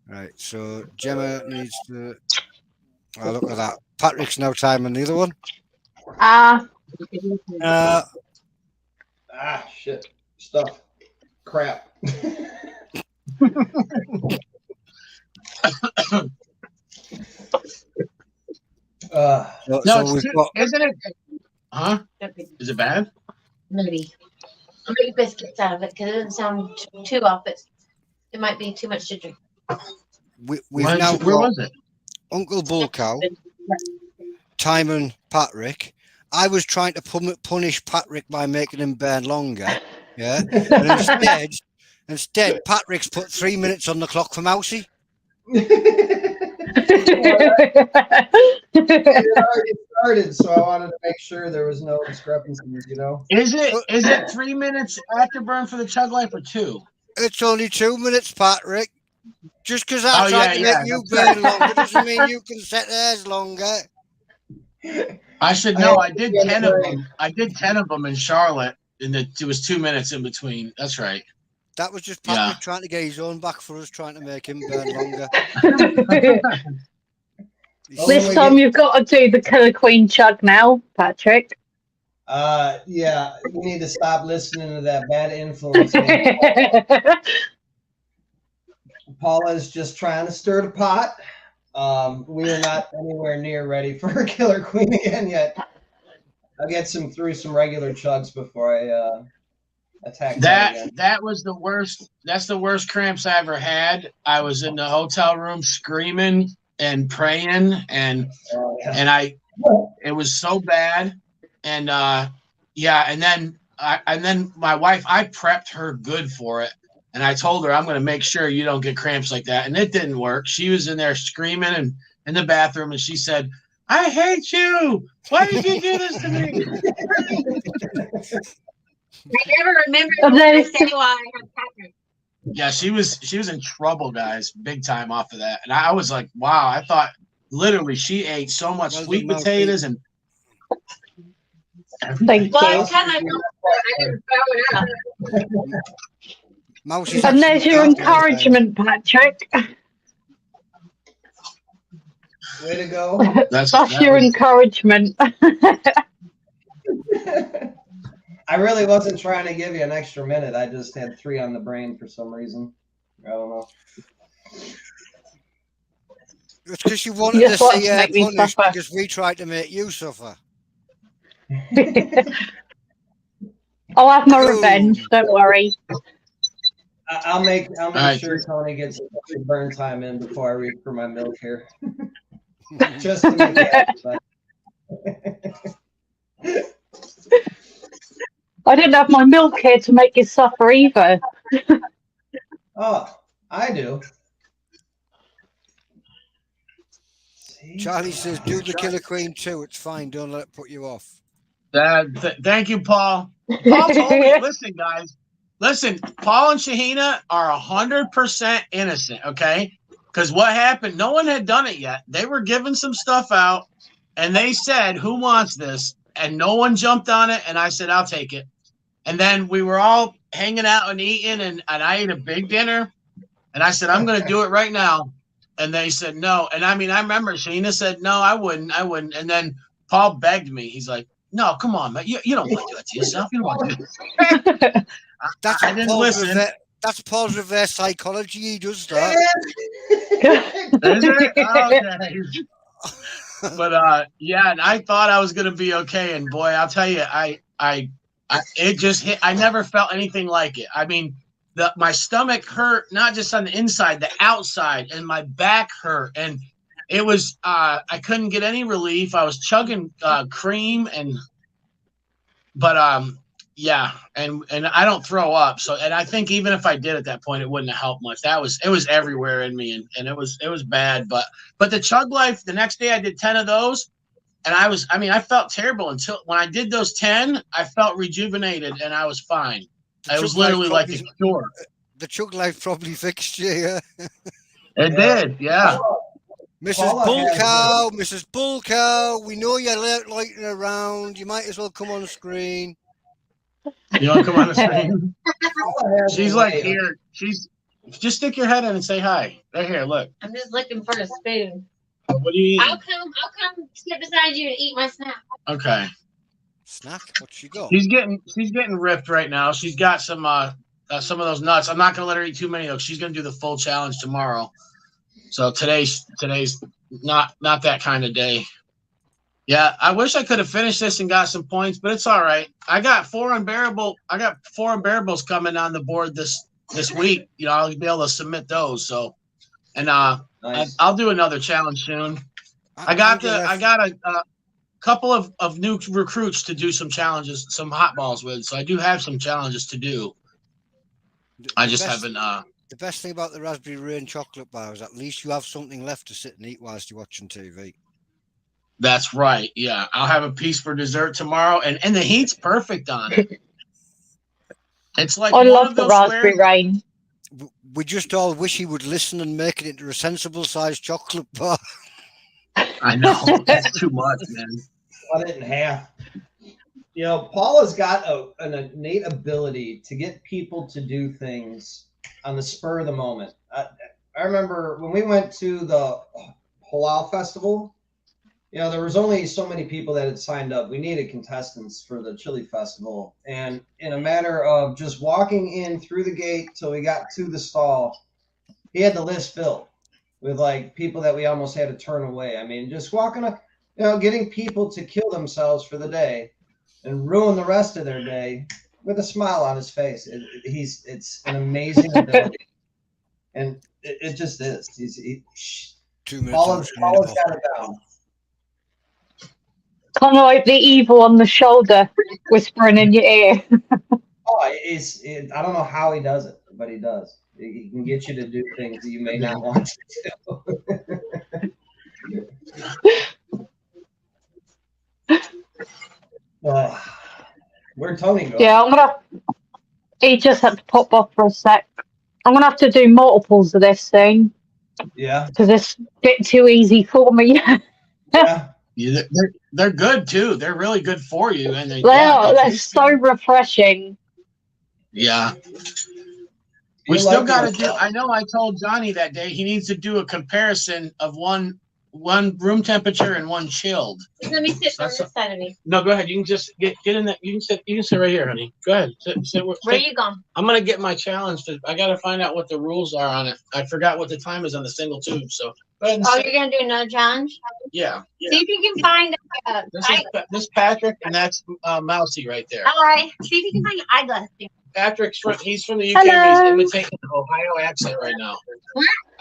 S2: Right, so Gemma needs to. Oh, look at that. Patrick's now timing the other one.
S3: Shit. Stuff. Crap.
S4: Isn't it? Huh? Is it bad?
S7: Maybe. I'll make biscuits out of it because it doesn't sound too off. It might be too much to drink.
S2: We've now
S4: where was it?
S2: Uncle Bullcow, Timon Patrick. I was trying to punish Patrick by making him burn longer. Yeah. And instead, Patrick's put 3 minutes on the clock for Mousy.
S3: It already started, so I wanted to make sure there was no discrepancies,
S4: Is it 3 minutes afterburn for the Chug Life or 2?
S2: It's only 2 minutes, Patrick. Just because I tried to make you burn longer doesn't mean you can set theirs longer.
S4: I should know. I did 10 of them. I did 10 of them in Charlotte, and it was 2 minutes in between. That's right.
S2: That was just Patrick trying to get his own back for us, trying to make him burn longer.
S6: This time you've got to do the Killer Queen chug now, Patrick.
S3: Yeah, you need to stop listening to that bad influence. Paula's just trying to stir the pot. We are not anywhere near ready for a Killer Queen again yet. I'll get through some regular chugs before I attack that again.
S4: That was the worst. That's the worst cramps I ever had. I was in the hotel room screaming and praying, and it was so bad. And and then my wife, I prepped her good for it. And I told her, I'm going to make sure you don't get cramps like that. And it didn't work. She was in there screaming and in the bathroom, and she said, I hate you. Why did you do this to me?
S7: I never remember say why I had crackers.
S4: Yeah, she was in trouble, guys, big time off of that. And I was like, wow, I thought literally she ate so much sweet potatoes and everything.
S7: Well, it's because I didn't throw it out.
S6: And there's your encouragement, Patrick.
S3: Way to go.
S6: That's your encouragement.
S3: I really wasn't trying to give you an extra minute. I just had 3 on the brain for some reason. I don't know.
S2: It's because you wanted to see her punished because we tried to make you suffer.
S6: I'll have my revenge. Don't worry.
S3: I'll make sure Tony gets burn time in before I reach for my milk here. Just to make it
S6: I didn't have my milk here to make you suffer either.
S3: Oh, I do.
S2: Charlie says, do the Killer Queen too. It's fine. Don't let it put you off.
S4: Thank you, Paul. Paul told me, listen, guys. Listen, Paul and Shahina are 100% innocent, okay? Because what happened, no one had done it yet. They were giving some stuff out, and they said, who wants this? And no one jumped on it, and I said, I'll take it. And then we were all hanging out and eating, and I ate a big dinner, and I said, I'm going to do it right now. And they said no. And I mean, I remember Shahina said, no, I wouldn't. And then Paul begged me. He's like, no, come on, man. You don't want to do it to yourself. You don't want to do it. I didn't listen.
S2: That's Paul's reverse psychology. He does that.
S4: Is it? Okay. But and I thought I was gonna be okay. And boy, I'll tell you, it just hit. I never felt anything like it. I mean, my stomach hurt, not just on the inside, the outside, and my back hurt, and it was I couldn't get any relief. I was chugging cream but I don't throw up. So, and I think even if I did at that point, it wouldn't have helped much. It was everywhere in me, and it was bad. But the Chug Life, the next day I did 10 of those, and I felt terrible until when I did those 10, I felt rejuvenated and I was fine. It was literally like a cure.
S2: The Chug Life probably fixed you. Yeah.
S4: It did, yeah.
S2: Mrs. Bull Cow, we know you're lighting around. You might as well come on the screen.
S4: You want to come on the screen? She's like, here. Just stick your head in and say hi. Right here, look.
S7: I'm just looking for a spoon.
S4: What do you eat?
S7: I'll come sit beside you and eat my snack.
S4: Okay.
S2: Snack? What's she got?
S4: She's getting ripped right now. She's got some of those nuts. I'm not gonna let her eat too many though. She's gonna do the full challenge tomorrow. So today's not that kind of day. Yeah, I wish I could have finished this and got some points, but it's all right. I got 4 unbearables coming on the board this week. You know, I'll be able to submit those. So, and nice. I'll do another challenge soon. I got a couple of new recruits to do some challenges, some hot balls with. So I do have some challenges to do. I just haven't.
S2: The best thing about the Raspberry Rain chocolate bar is at least you have something left to sit and eat whilst you're watching TV.
S4: That's right. Yeah, I'll have a piece for dessert tomorrow, and the heat's perfect on it. It's like
S6: I love the Raspberry Rain.
S2: We just all wish he would listen and make it into a sensible sized chocolate bar.
S4: I know, it's too much, man.
S3: Cut it in half. You know, Paula's got an innate ability to get people to do things on the spur of the moment. I remember when we went to the Halal Festival. there was only so many people that had signed up. We needed contestants for the Chili Festival. And in a matter of just walking in through the gate till we got to the stall, he had the list filled with like people that we almost had to turn away. I mean, just walking up, getting people to kill themselves for the day and ruin the rest of their day with a smile on his face. It's an amazing ability. And it just is. Paula's got it down.
S6: Kind of like the evil on the shoulder whispering in your ear.
S3: I don't know how he does it, but he does. He can get you to do things that you may not want to do. Where'd Tony go?
S6: Yeah, he just had to pop off for a sec. I'm going to have to do multiples of this soon.
S3: Yeah.
S6: Because it's a bit too easy for me.
S3: Yeah.
S4: Yeah, they're good too. They're really good for you, and
S6: they're so refreshing.
S4: Yeah. We still got to do. I know. I told Johnny that day he needs to do a comparison of one room temperature and one chilled.
S7: Let me sit on this side of me.
S4: No, go ahead. You can just get in that. You can sit right here, honey. Go ahead.
S7: Where are you going?
S4: I'm gonna get my challenge. I got to find out what the rules are on it. I forgot what the time is on the single tube. So go ahead.
S7: Oh, you're gonna do another challenge?
S4: Yeah.
S7: See if you can find.
S4: This Patrick, and that's Mousy right there.
S7: Hi. See if you can find your eyeglasses.
S4: Patrick's he's from the UK, but he's imitating an Ohio accent right now.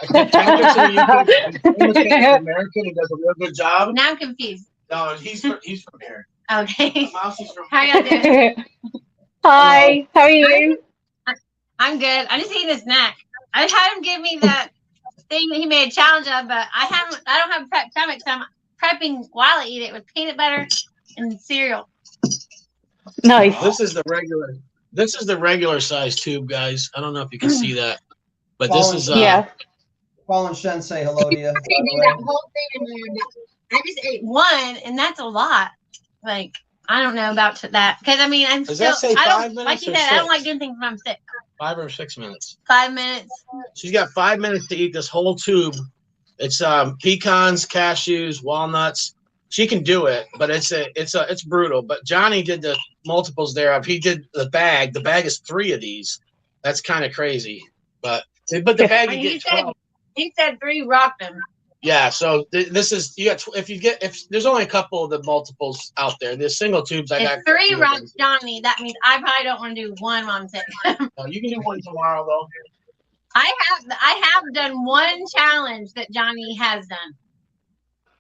S4: I said Patrick's in the UK, he's imitating American. He does a real good job.
S7: Now I'm confused.
S4: No, he's from here.
S7: Okay.
S4: Mousy's from
S7: How y'all doing?
S6: Hi, how are you?
S7: I'm good. I'm just eating a snack. I had him give me that thing that he made a challenge of, but I don't have a prep stomach, so I'm prepping while I eat it with peanut butter and cereal.
S6: Nice.
S4: This is the regular size tube, guys. I don't know if you can see that, but this is
S6: yeah.
S3: Paul and Shen say hello to you.
S7: That whole thing, I just ate one, and that's a lot. Like, I don't know about that because I mean,
S4: Does that say 5 minutes?
S7: Like you
S4: or
S7: said,
S4: 6?
S7: I don't like doing things when I'm sick.
S4: 5 or 6 minutes.
S7: 5 minutes.
S4: She's got 5 minutes to eat this whole tube. It's pecans, cashews, walnuts. She can do it, but it's brutal. But Johnny did the multiples there. He did the bag. The bag is 3 of these. That's kind of crazy. But the bag you get 12.
S7: He said 3 rocked them.
S4: Yeah, so this is you got if there's only a couple of the multiples out there. There's single tubes. I got
S7: 3 rocks Johnny. That means I probably don't want to do one while I'm sick.
S4: No, you can do one tomorrow though.
S7: I have done one challenge that Johnny has done,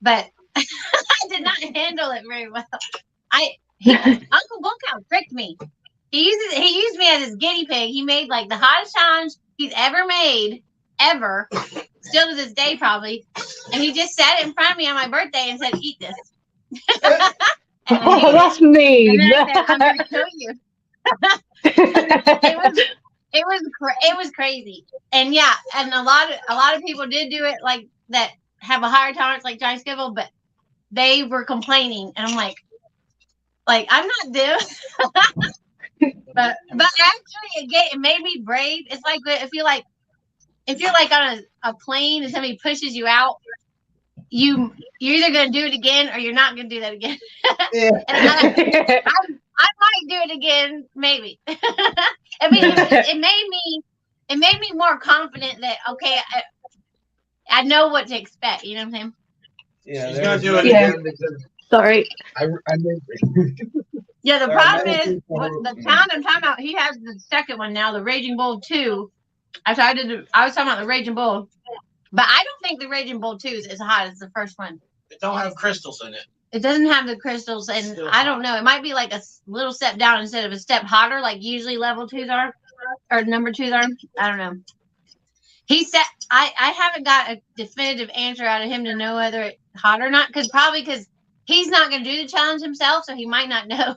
S7: but I did not handle it very well. Uncle Bullcow tricked me. He used me as his guinea pig. He made like the hottest challenge he's ever made, ever. Still to this day, probably. And he just sat it in front of me on my birthday and said, "Eat this."
S6: Oh, that's mean.
S7: And then I said, "I'm going to kill you." It was crazy. And yeah, and a lot of people did do it like that, have a higher tolerance like Johnny Skivel, but they were complaining, and I'm like I'm not doing. but actually, it made me brave. It's like if you're like on a plane and somebody pushes you out, you're either going to do it again or you're not going to do that again.
S3: Yeah.
S7: And I might do it again, maybe. I mean, it made me more confident that okay, I know what to expect. You know what I'm saying?
S3: Yeah,
S4: she's gonna do it again.
S6: Sorry.
S7: Yeah, the problem is the pound I'm talking about. He has the second one now, the Raging Bull 2. I was talking about the Raging Bull, but I don't think the Raging Bull 2 is as hot as the first one.
S4: It don't have crystals in it.
S7: It doesn't have the crystals, and I don't know. It might be like a little step down instead of a step hotter, like usually level 2s are, or number 2s are. I don't know. He said I haven't got a definitive answer out of him to know whether it's hot or not, because he's not going to do the challenge himself, so he might not know.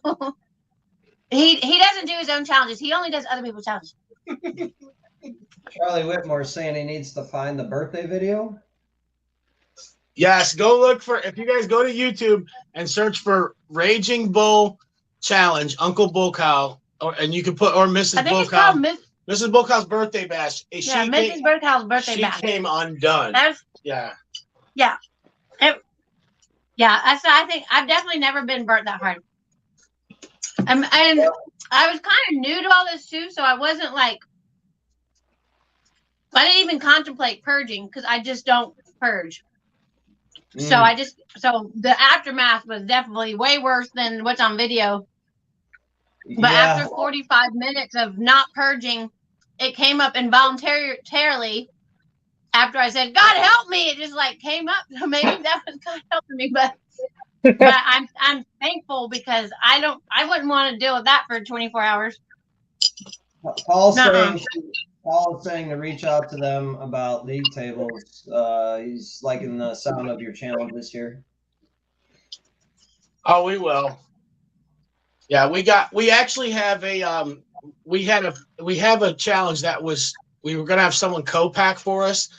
S7: He doesn't do his own challenges. He only does other people's challenges.
S3: Charlie Whitmore saying he needs to find the birthday video.
S4: Yes, go look for, if you guys go to YouTube and search for Raging Bull Challenge, Uncle Bull Cow, and you can put, or Mrs. Bull Cow. Mrs. Bull Cow's birthday bash.
S7: Mrs. Bull Cow's birthday bash.
S4: She came undone.
S7: Yeah. Yeah, that's what I think. I've definitely never been burnt that hard. And I was kind of new to all this too, so I wasn't like, I didn't even contemplate purging because I just don't purge. So so the aftermath was definitely way worse than what's on video. But after 45 minutes of not purging, it came up involuntarily. After I said, "God help me," it just like came up. So maybe that was God helping me, but I'm thankful because I wouldn't want to deal with that for 24 hours.
S3: Paul's saying to reach out to them about league tables. He's liking the sound of your channel this year.
S4: Oh, we will. Yeah, we actually have we have a challenge that we were going to have someone co-pack for us.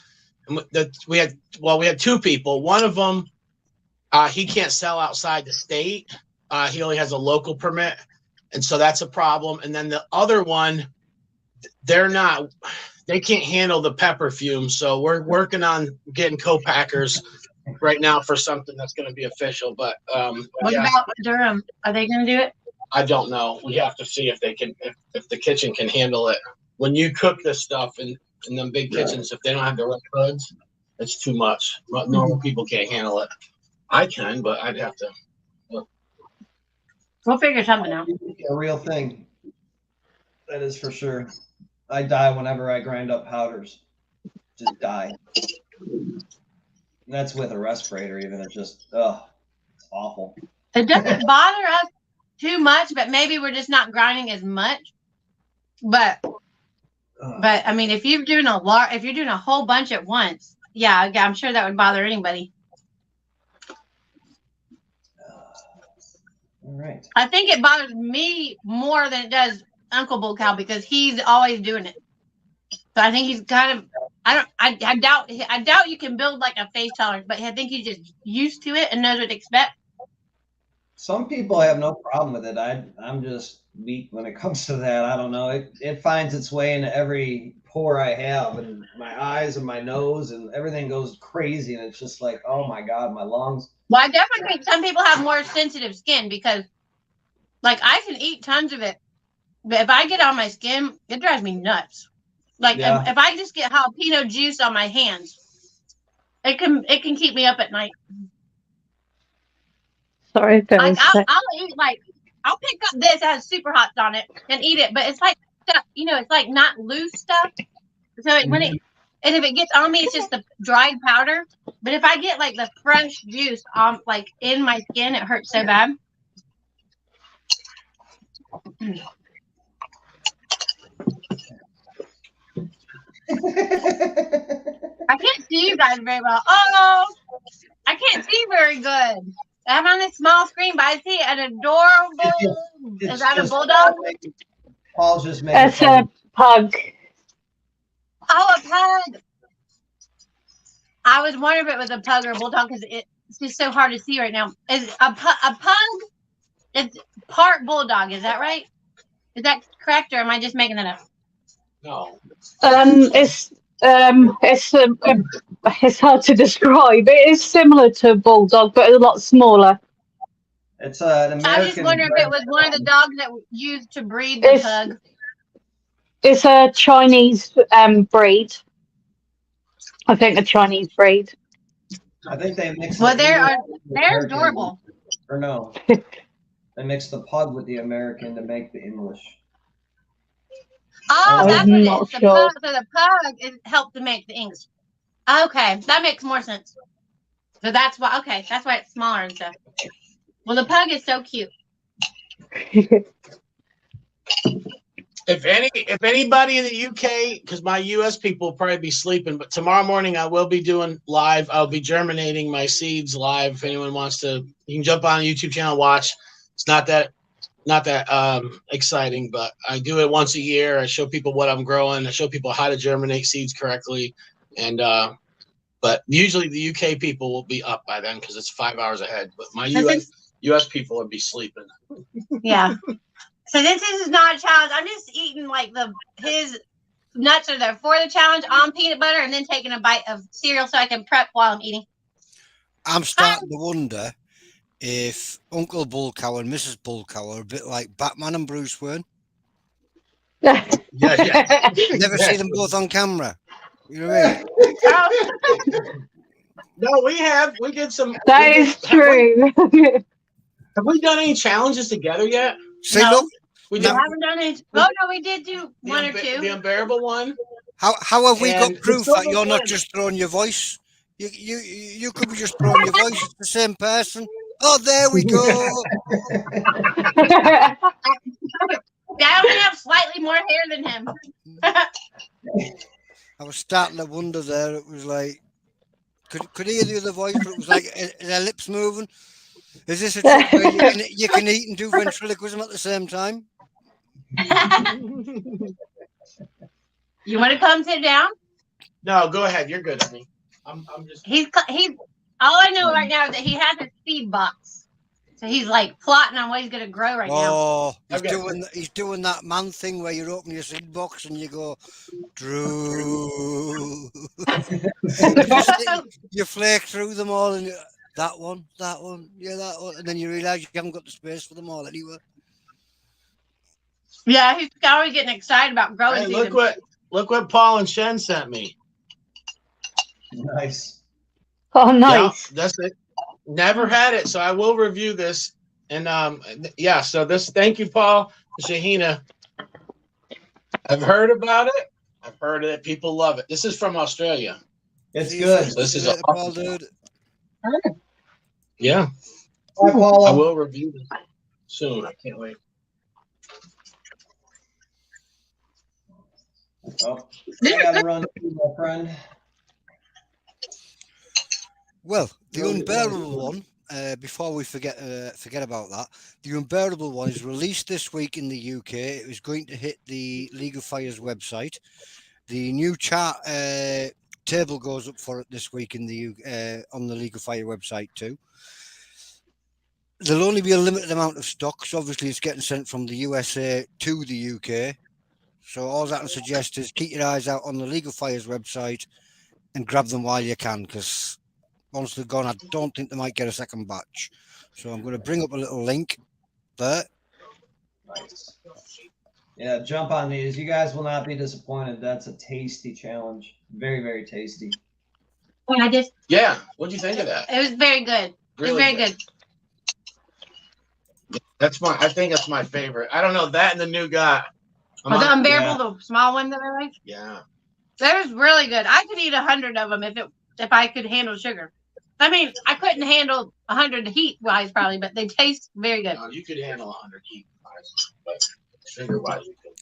S4: And we had two people. One of them, he can't sell outside the state. He only has a local permit. And so that's a problem. And then the other one, they can't handle the pepper fumes. So we're working on getting co-packers right now for something that's going to be official. But
S7: what about Durham? Are they going to do it?
S4: I don't know. We have to see if they can, if the kitchen can handle it. When you cook this stuff in them big kitchens, if they don't have the right hoods, it's too much. Normal people can't handle it. I can, but I'd have to.
S7: We'll figure something out.
S3: A real thing. That is for sure. I die whenever I grind up powders. Just die. And that's with a respirator even. It's just, it's awful.
S7: It doesn't bother us too much, but maybe we're just not grinding as much. But I mean, if you're doing a whole bunch at once, yeah, I'm sure that would bother anybody.
S3: All right.
S7: I think it bothers me more than it does Uncle Bull Cow because he's always doing it. So I think he's kind of, I doubt you can build like a face tolerance, but I think he's just used to it and knows what to expect.
S3: Some people have no problem with it. I'm just weak when it comes to that. I don't know. It finds its way into every pore I have, and my eyes and my nose, and everything goes crazy. And it's just like, oh my God, my lungs.
S7: Well, I definitely think some people have more sensitive skin because, like, I can eat tons of it, but if I get on my skin, it drives me nuts. Like, if I just get jalapeno juice on my hands, it can keep me up at night.
S6: Sorry,
S7: I'll pick up this that has super hot on it and eat it, but it's like stuff, it's like not loose stuff. So if it gets on me, it's just the dried powder. But if I get like the fresh juice like in my skin, it hurts so bad. I can't see you guys very well. Oh, I can't see very good. I'm on this small screen, but I see an adorable. Is that a bulldog?
S3: Paul's just making.
S6: It's a pug.
S7: Oh, a pug. I was wondering if it was a pug or a bulldog because it's just so hard to see right now. Is a pug? It's part bulldog. Is that right? Is that correct, or am I just making that up?
S4: No.
S6: It's hard to describe. It is similar to a bulldog, but a lot smaller.
S3: It's an American.
S7: I was just wondering if it was one of the dogs that was used to breed the pug.
S6: It's a Chinese breed. I think a Chinese breed.
S3: I think they mix.
S7: Well, they're adorable.
S3: Or no, they mix the pug with the American to make the English.
S7: Oh, that's what it is.
S6: Sure.
S7: So the pug helped to make the English. Okay, that makes more sense. So that's why. Okay, that's why it's smaller and stuff. Well, the pug is so cute.
S4: If anybody in the UK, because my US people will probably be sleeping, but tomorrow morning I will be doing live. I'll be germinating my seeds live. If anyone wants to, you can jump on the YouTube channel and watch. It's not that exciting, but I do it once a year. I show people what I'm growing. I show people how to germinate seeds correctly, and but usually the UK people will be up by then because it's 5 hours ahead. But my US people will be sleeping.
S7: Yeah. So this is not a challenge. I'm just eating like his nuts are there for the challenge on peanut butter and then taking a bite of cereal so I can prep while I'm eating.
S2: I'm starting to wonder if Uncle Bullcow and Mrs. Bullcow are a bit like Batman and Bruce Wayne.
S4: Yeah.
S2: Never see them both on camera. You know what I mean?
S4: No, we did some.
S6: That is true.
S4: Have we done any challenges together yet?
S2: See,
S7: No.
S2: look,
S4: We
S7: We
S4: did
S7: haven't done it. Oh no, we did do one or two.
S4: the unbearable one.
S2: how have we got
S4: And
S2: proof
S4: still
S2: that you're not
S4: win.
S2: just throwing your voice? You could be just throwing your voice. It's the same person. Oh, there we go.
S7: I only have slightly more hair than him.
S2: I was starting to wonder there. It was like, could hear the other voice, but it was like, are their lips moving? Is this a trick where you can eat and do ventriloquism at the same time?
S7: You want to come sit down?
S4: No, go ahead. You're good, honey. I'm just.
S7: He's all I know right now is that he has his seed box. So he's like plotting on what he's gonna grow right now.
S2: Oh,
S4: Okay.
S2: he's doing that man thing where you open your seed box and you go, Drew. You flake through them all and that one, yeah, that one, and then you realise you haven't got the space for them all anyway.
S7: Yeah, he's always getting excited about growing.
S4: Hey,
S7: season.
S4: look what Paul and Shen sent me.
S3: Nice.
S6: Oh, nice.
S4: Yeah, that's it. Never had it, so I will review this. And yeah, so this. Thank you, Paul, Shahina. I've heard about it. I've heard that people love it. This is from Australia.
S3: It's good.
S4: This is
S2: Paul,
S4: awesome.
S2: dude.
S4: Yeah,
S3: Bye,
S4: I
S3: Paula.
S4: will review this soon. I can't wait.
S3: Oh, I gotta run too, my friend.
S2: Well, the
S3: Really,
S2: unbearable
S3: really
S2: one. Before we forget about that, the unbearable one is released this week in the UK. It was going to hit the League of Fire's website. The new chart table goes up for it this week in the on the League of Fire website too. There'll only be a limited amount of stock, so obviously it's getting sent from the USA to the UK. So all I can suggest is keep your eyes out on the League of Fire's website and grab them while you can, because once they're gone, I don't think they might get a second batch. So I'm going to bring up a little link there.
S3: Nice. Yeah, jump on these. You guys will not be disappointed. That's a tasty challenge. Very, very tasty.
S7: I just
S4: Yeah, what'd you think of that?
S7: it was very good. It was
S4: Really
S7: very good.
S4: I think that's my favorite. I don't know that and the new guy.
S7: Oh, the unbearable, the small one that I like.
S4: Yeah.
S7: That was really good. I could eat 100 of them if I could handle sugar. I mean, I couldn't handle 100 heat wise probably, but they taste very good.
S4: No, you could handle 100 heat, but sugar wise, you could.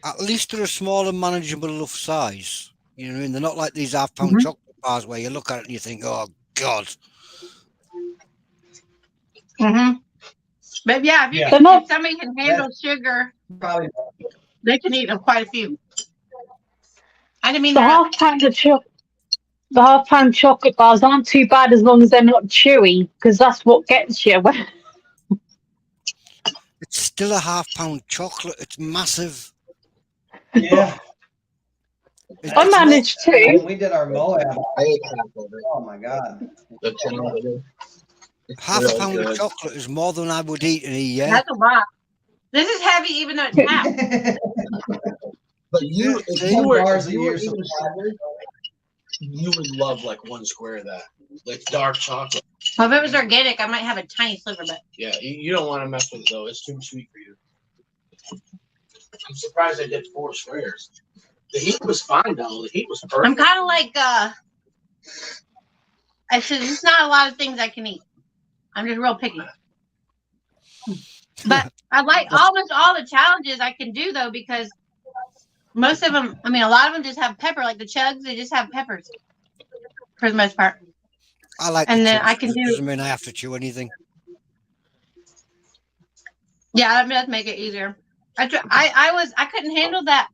S2: At least they're a small and manageable enough size. You know what I mean? They're not like these half-pound chocolate bars where you look at it and you think, oh, God.
S7: Mm-hmm. But yeah,
S3: Yeah.
S7: if somebody can handle sugar,
S3: Probably.
S7: they can eat quite a few. I didn't mean
S6: The half-pound chocolate bars aren't too bad as long as they're not chewy, because that's what gets you.
S2: It's still a half-pound chocolate. It's massive.
S3: Yeah.
S6: I managed to.
S3: When we did our Moab. Oh my God.
S2: Half a pound of chocolate is more than I would eat in a year.
S7: That's a lot. This is heavy, even though it's half.
S4: But you,
S2: Yeah,
S4: if you were,
S3: bars
S4: if
S3: a
S4: you were
S3: year,
S4: eating sugar, you would love like one square of that, like dark chocolate.
S7: Well, if it was organic, I might have a tiny sliver, but
S4: Yeah, you don't want to mess with it though. It's too sweet for you. I'm surprised I did 4 squares. The heat was fine though. The heat was perfect.
S7: I'm kind of like I said, there's not a lot of things I can eat. I'm just real picky. But I like almost all the challenges I can do though, because most of them, I mean, a lot of them just have pepper, like the chugs, they just have peppers for the most part.
S2: I like
S7: And
S2: the
S7: then
S2: chips,
S7: I can
S2: but it
S7: do-
S2: doesn't mean I have to chew anything.
S7: Yeah, that does make it easier. I couldn't handle that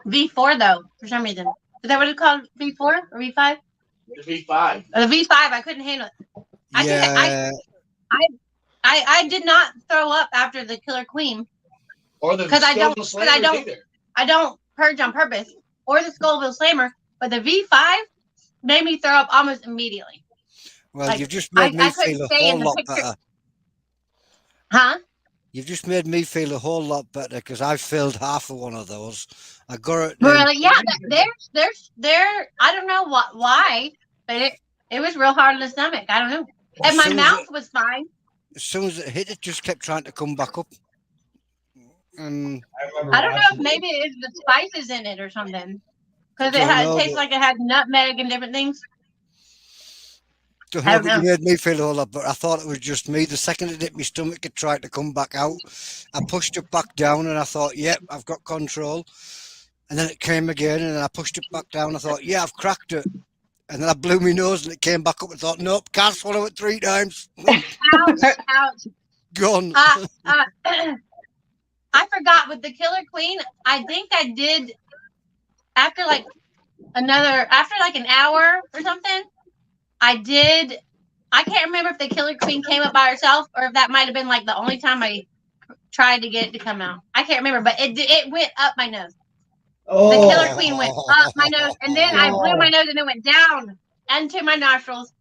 S7: V4 though, for some reason. Is that what it's called? V4 or V5?
S4: The V5.
S7: The V5, I couldn't handle it. I did not throw up after the Killer Queen.
S4: Or the
S7: 'Cause I don't-
S4: Scoville
S7: 'cause
S4: Slammers
S7: I don't-
S4: either.
S7: I don't purge on purpose, or the Scoville Slammer, but the V5 made me throw up almost immediately.
S2: Well,
S7: Like,
S2: you've just made me
S7: I couldn't
S2: feel a
S7: stay in
S2: whole
S7: the
S2: lot
S7: picture.
S2: better.
S7: You've
S2: just made me feel a whole lot better because I filled half of one of those. I got it.
S7: Really? Yeah. There. I don't know why, but it was real hard on the stomach. I don't know. And my mouth was fine.
S2: As soon as it hit, it just kept trying to come back up. And
S7: I don't know if maybe it's the spices in it or something, because it tastes like it had nutmeg and different things.
S2: Don't know, but you made me feel a whole lot better. I thought it was just me. The second it hit my stomach, it tried to come back out. I pushed it back down, and I thought, "Yep, I've got control." And then it came again, and I pushed it back down. I thought, "Yeah, I've cracked it." And then I blew my nose, and it came back up. And thought, "Nope, can't swallow it 3 times."
S7: Ouch! Ouch!
S2: Gone.
S7: I forgot with the Killer Queen. I think I did after like an hour or something. I can't remember if the Killer Queen came up by herself or if that might have been like the only time I tried to get it to come out. I can't remember, but it went up my nose. Oh. The Killer Queen went up my nose, and then I blew my nose, and it went down into my nostrils.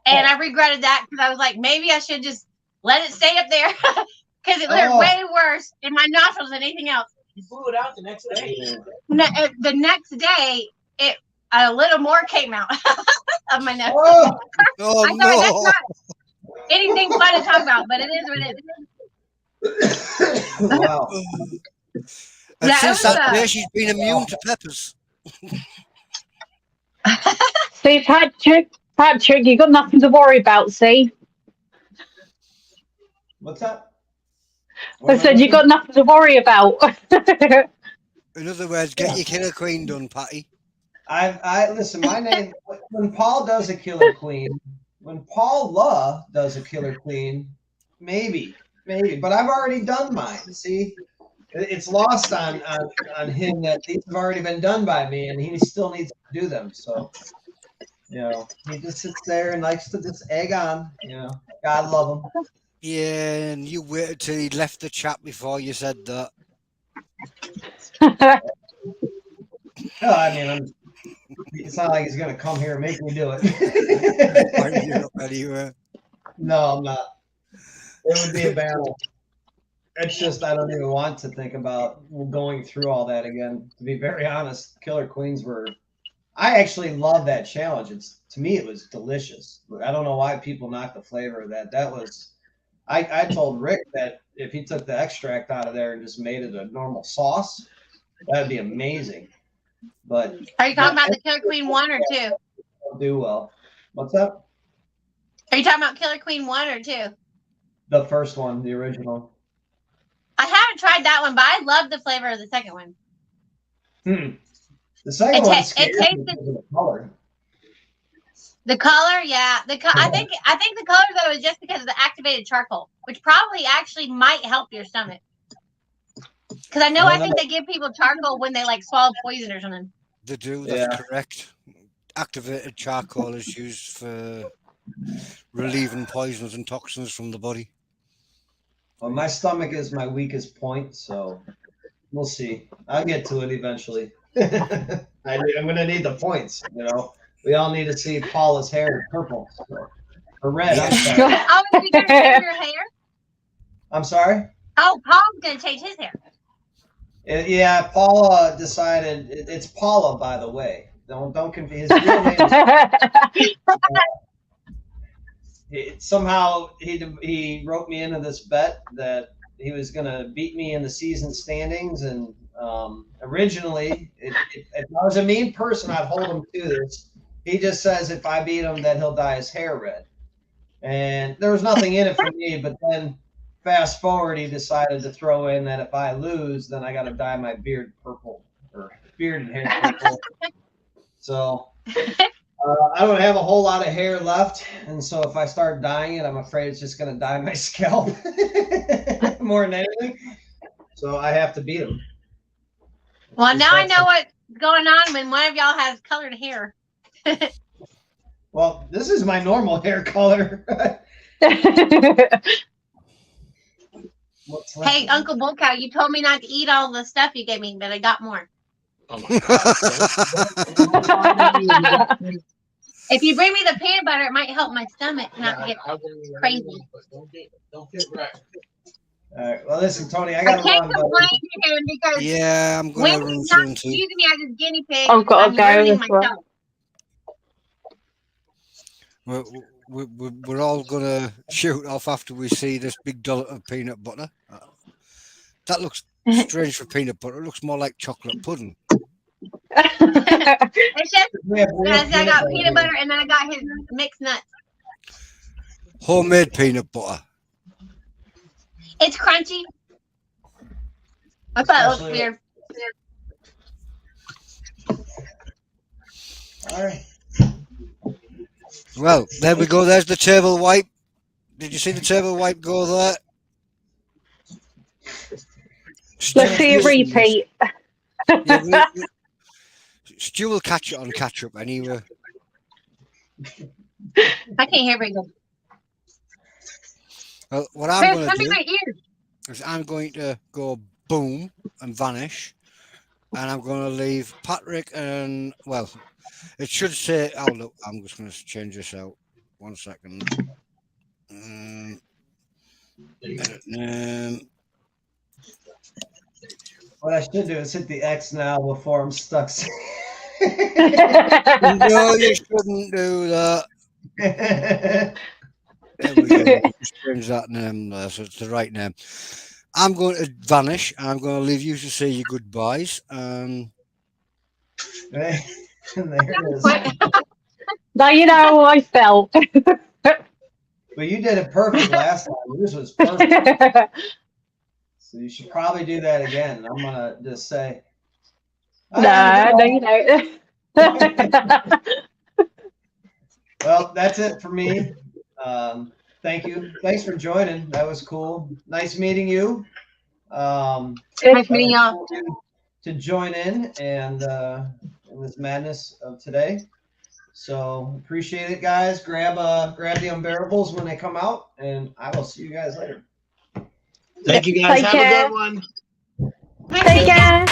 S7: And I regretted that because I was like, maybe I should just let it stay up there because it looked way worse in my nostrils than anything else.
S4: You blew it out the next day.
S7: The next day, a little more came out of my nose.
S2: Oh
S7: I thought that's not anything fun to talk about, but it is what it is.
S3: Wow.
S2: And since that day, she's been immune to peppers.
S6: See, Patrick, you got nothing to worry about, see?
S3: What's that?
S6: I said you got nothing to worry about.
S2: In other words, get your Killer Queen done, Patty.
S3: I listen, my name, when Paul does a Killer Queen, when Paula does a Killer Queen, maybe, but I've already done mine. See, it's lost on him that these have already been done by me, and he still needs to do them. So, he just sits there and likes to just egg on. God love him.
S2: Yeah, and you waited till he left the chat before you said that.
S3: I mean, it's not like he's going to come here and make me do it.
S2: Anyway.
S3: No, I'm not. It would be a battle. It's just I don't even want to think about going through all that again. To be very honest, Killer Queens I actually love that challenge. To me, it was delicious. I don't know why people knock the flavor of that. That was, I told Rick that if he took the extract out of there and just made it a normal sauce, that'd be amazing. But
S7: are you talking about the Killer Queen 1 or 2?
S3: Do well. What's up?
S7: Are you talking about Killer Queen 1 or 2?
S3: The first one, the original.
S7: I haven't tried that one, but I love the flavor of the second one.
S3: The second one tasted the color.
S7: The color, yeah. I think the color though is just because of the activated charcoal, which probably actually might help your stomach. Because I think they give people charcoal when they like swallow poison or something.
S2: They do. That's correct. Activated charcoal is used for relieving poisons and toxins from the body.
S3: Well, my stomach is my weakest point, so we'll see. I'll get to it eventually. I'm going to need the points, We all need to see Paula's hair purple. Or red, I'm sorry.
S7: Oh, is he going to change your hair?
S3: I'm sorry?
S7: Oh, Paul's going to change his hair.
S3: Yeah, Paula decided. It's Paula, by the way. Don't confuse. His real name is, somehow he wrote me into this bet that he was going to beat me in the season standings, and originally, if I was a mean person, I'd hold him to this. He just says if I beat him, that he'll dye his hair red, and there was nothing in it for me. But then, fast forward, he decided to throw in that if I lose, then I got to dye my beard purple or beard and hair purple. So. I don't have a whole lot of hair left, and so if I start dyeing it, I'm afraid it's just going to dye my scalp more than anything. So I have to beat him.
S7: Well, now I know what's going on when one of y'all has colored hair.
S3: Well, this is my normal hair color.
S7: Hey, Uncle Bullcow, you told me not to eat all the stuff you gave me, but I got more.
S4: Oh my God.
S7: If you bring me the peanut butter, it might help my stomach not get crazy.
S4: Don't get right.
S3: All right. Well, listen, Tony, I
S7: I
S3: got to
S7: can't
S3: run, buddy.
S7: complain to him because
S2: Yeah, I'm
S7: when
S2: going to run
S7: he's not
S2: soon too.
S7: using me as his guinea pig,
S6: I've got to
S7: I'm
S6: go
S7: learning
S6: as well.
S7: myself.
S2: We're all going to shoot off after we see this big dollop of peanut butter. That looks strange for peanut butter. It looks more like chocolate pudding.
S7: It's just
S3: We have real
S7: because I got peanut
S3: here.
S7: butter and then I got his mixed nuts.
S2: Homemade peanut butter.
S7: It's crunchy. I thought it looked
S3: Especially-
S7: weird.
S3: All right.
S2: Well, there we go. There's the table wipe. Did you see the table wipe go there?
S6: Let's see a repeat.
S2: Yeah, Stu will catch it on catch up anyway.
S7: I can't hear very good.
S2: Well, what I'm
S7: It's
S2: going to
S7: coming
S2: do
S7: in my ears.
S2: is I'm going to go boom and vanish, and I'm going to leave Patrick and, well, it should say, oh look, I'm just going to change this out. 1 second. Edit name.
S3: What I should do is hit the X now before I'm stuck.
S2: No, you shouldn't do that. There we go. Just change that name there, so it's the right name. I'm going to vanish, and I'm going to leave you to say your goodbyes.
S3: And there it is.
S6: Now you know how I felt.
S3: But you did it perfect last time. Yours was perfect. So you should probably do that again. I'm gonna just say.
S6: No, you don't.
S3: Well, that's it for me. Thank you. Thanks for joining. That was cool. Nice meeting you.
S7: Nice meeting y'all.
S3: To join in and in this madness of today. So appreciate it, guys. Grab the unbearables when they come out, and I will see you guys later.
S4: Thank you guys.
S6: Take
S4: Have
S6: care.
S4: a good one.
S6: Take care.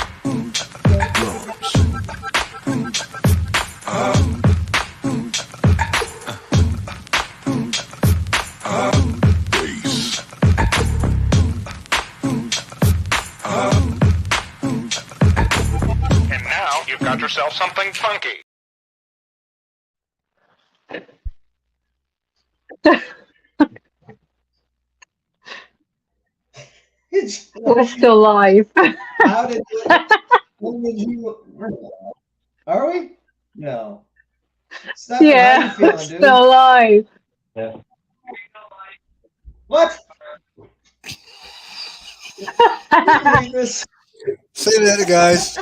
S1: And now you've got yourself something funky.
S6: We're still live.
S3: How did you? Are we? No. Steffan, how
S6: Yeah,
S3: you feeling,
S6: we're
S3: dude?
S6: still live.
S5: Yeah.
S3: What? This
S2: See you later, guys.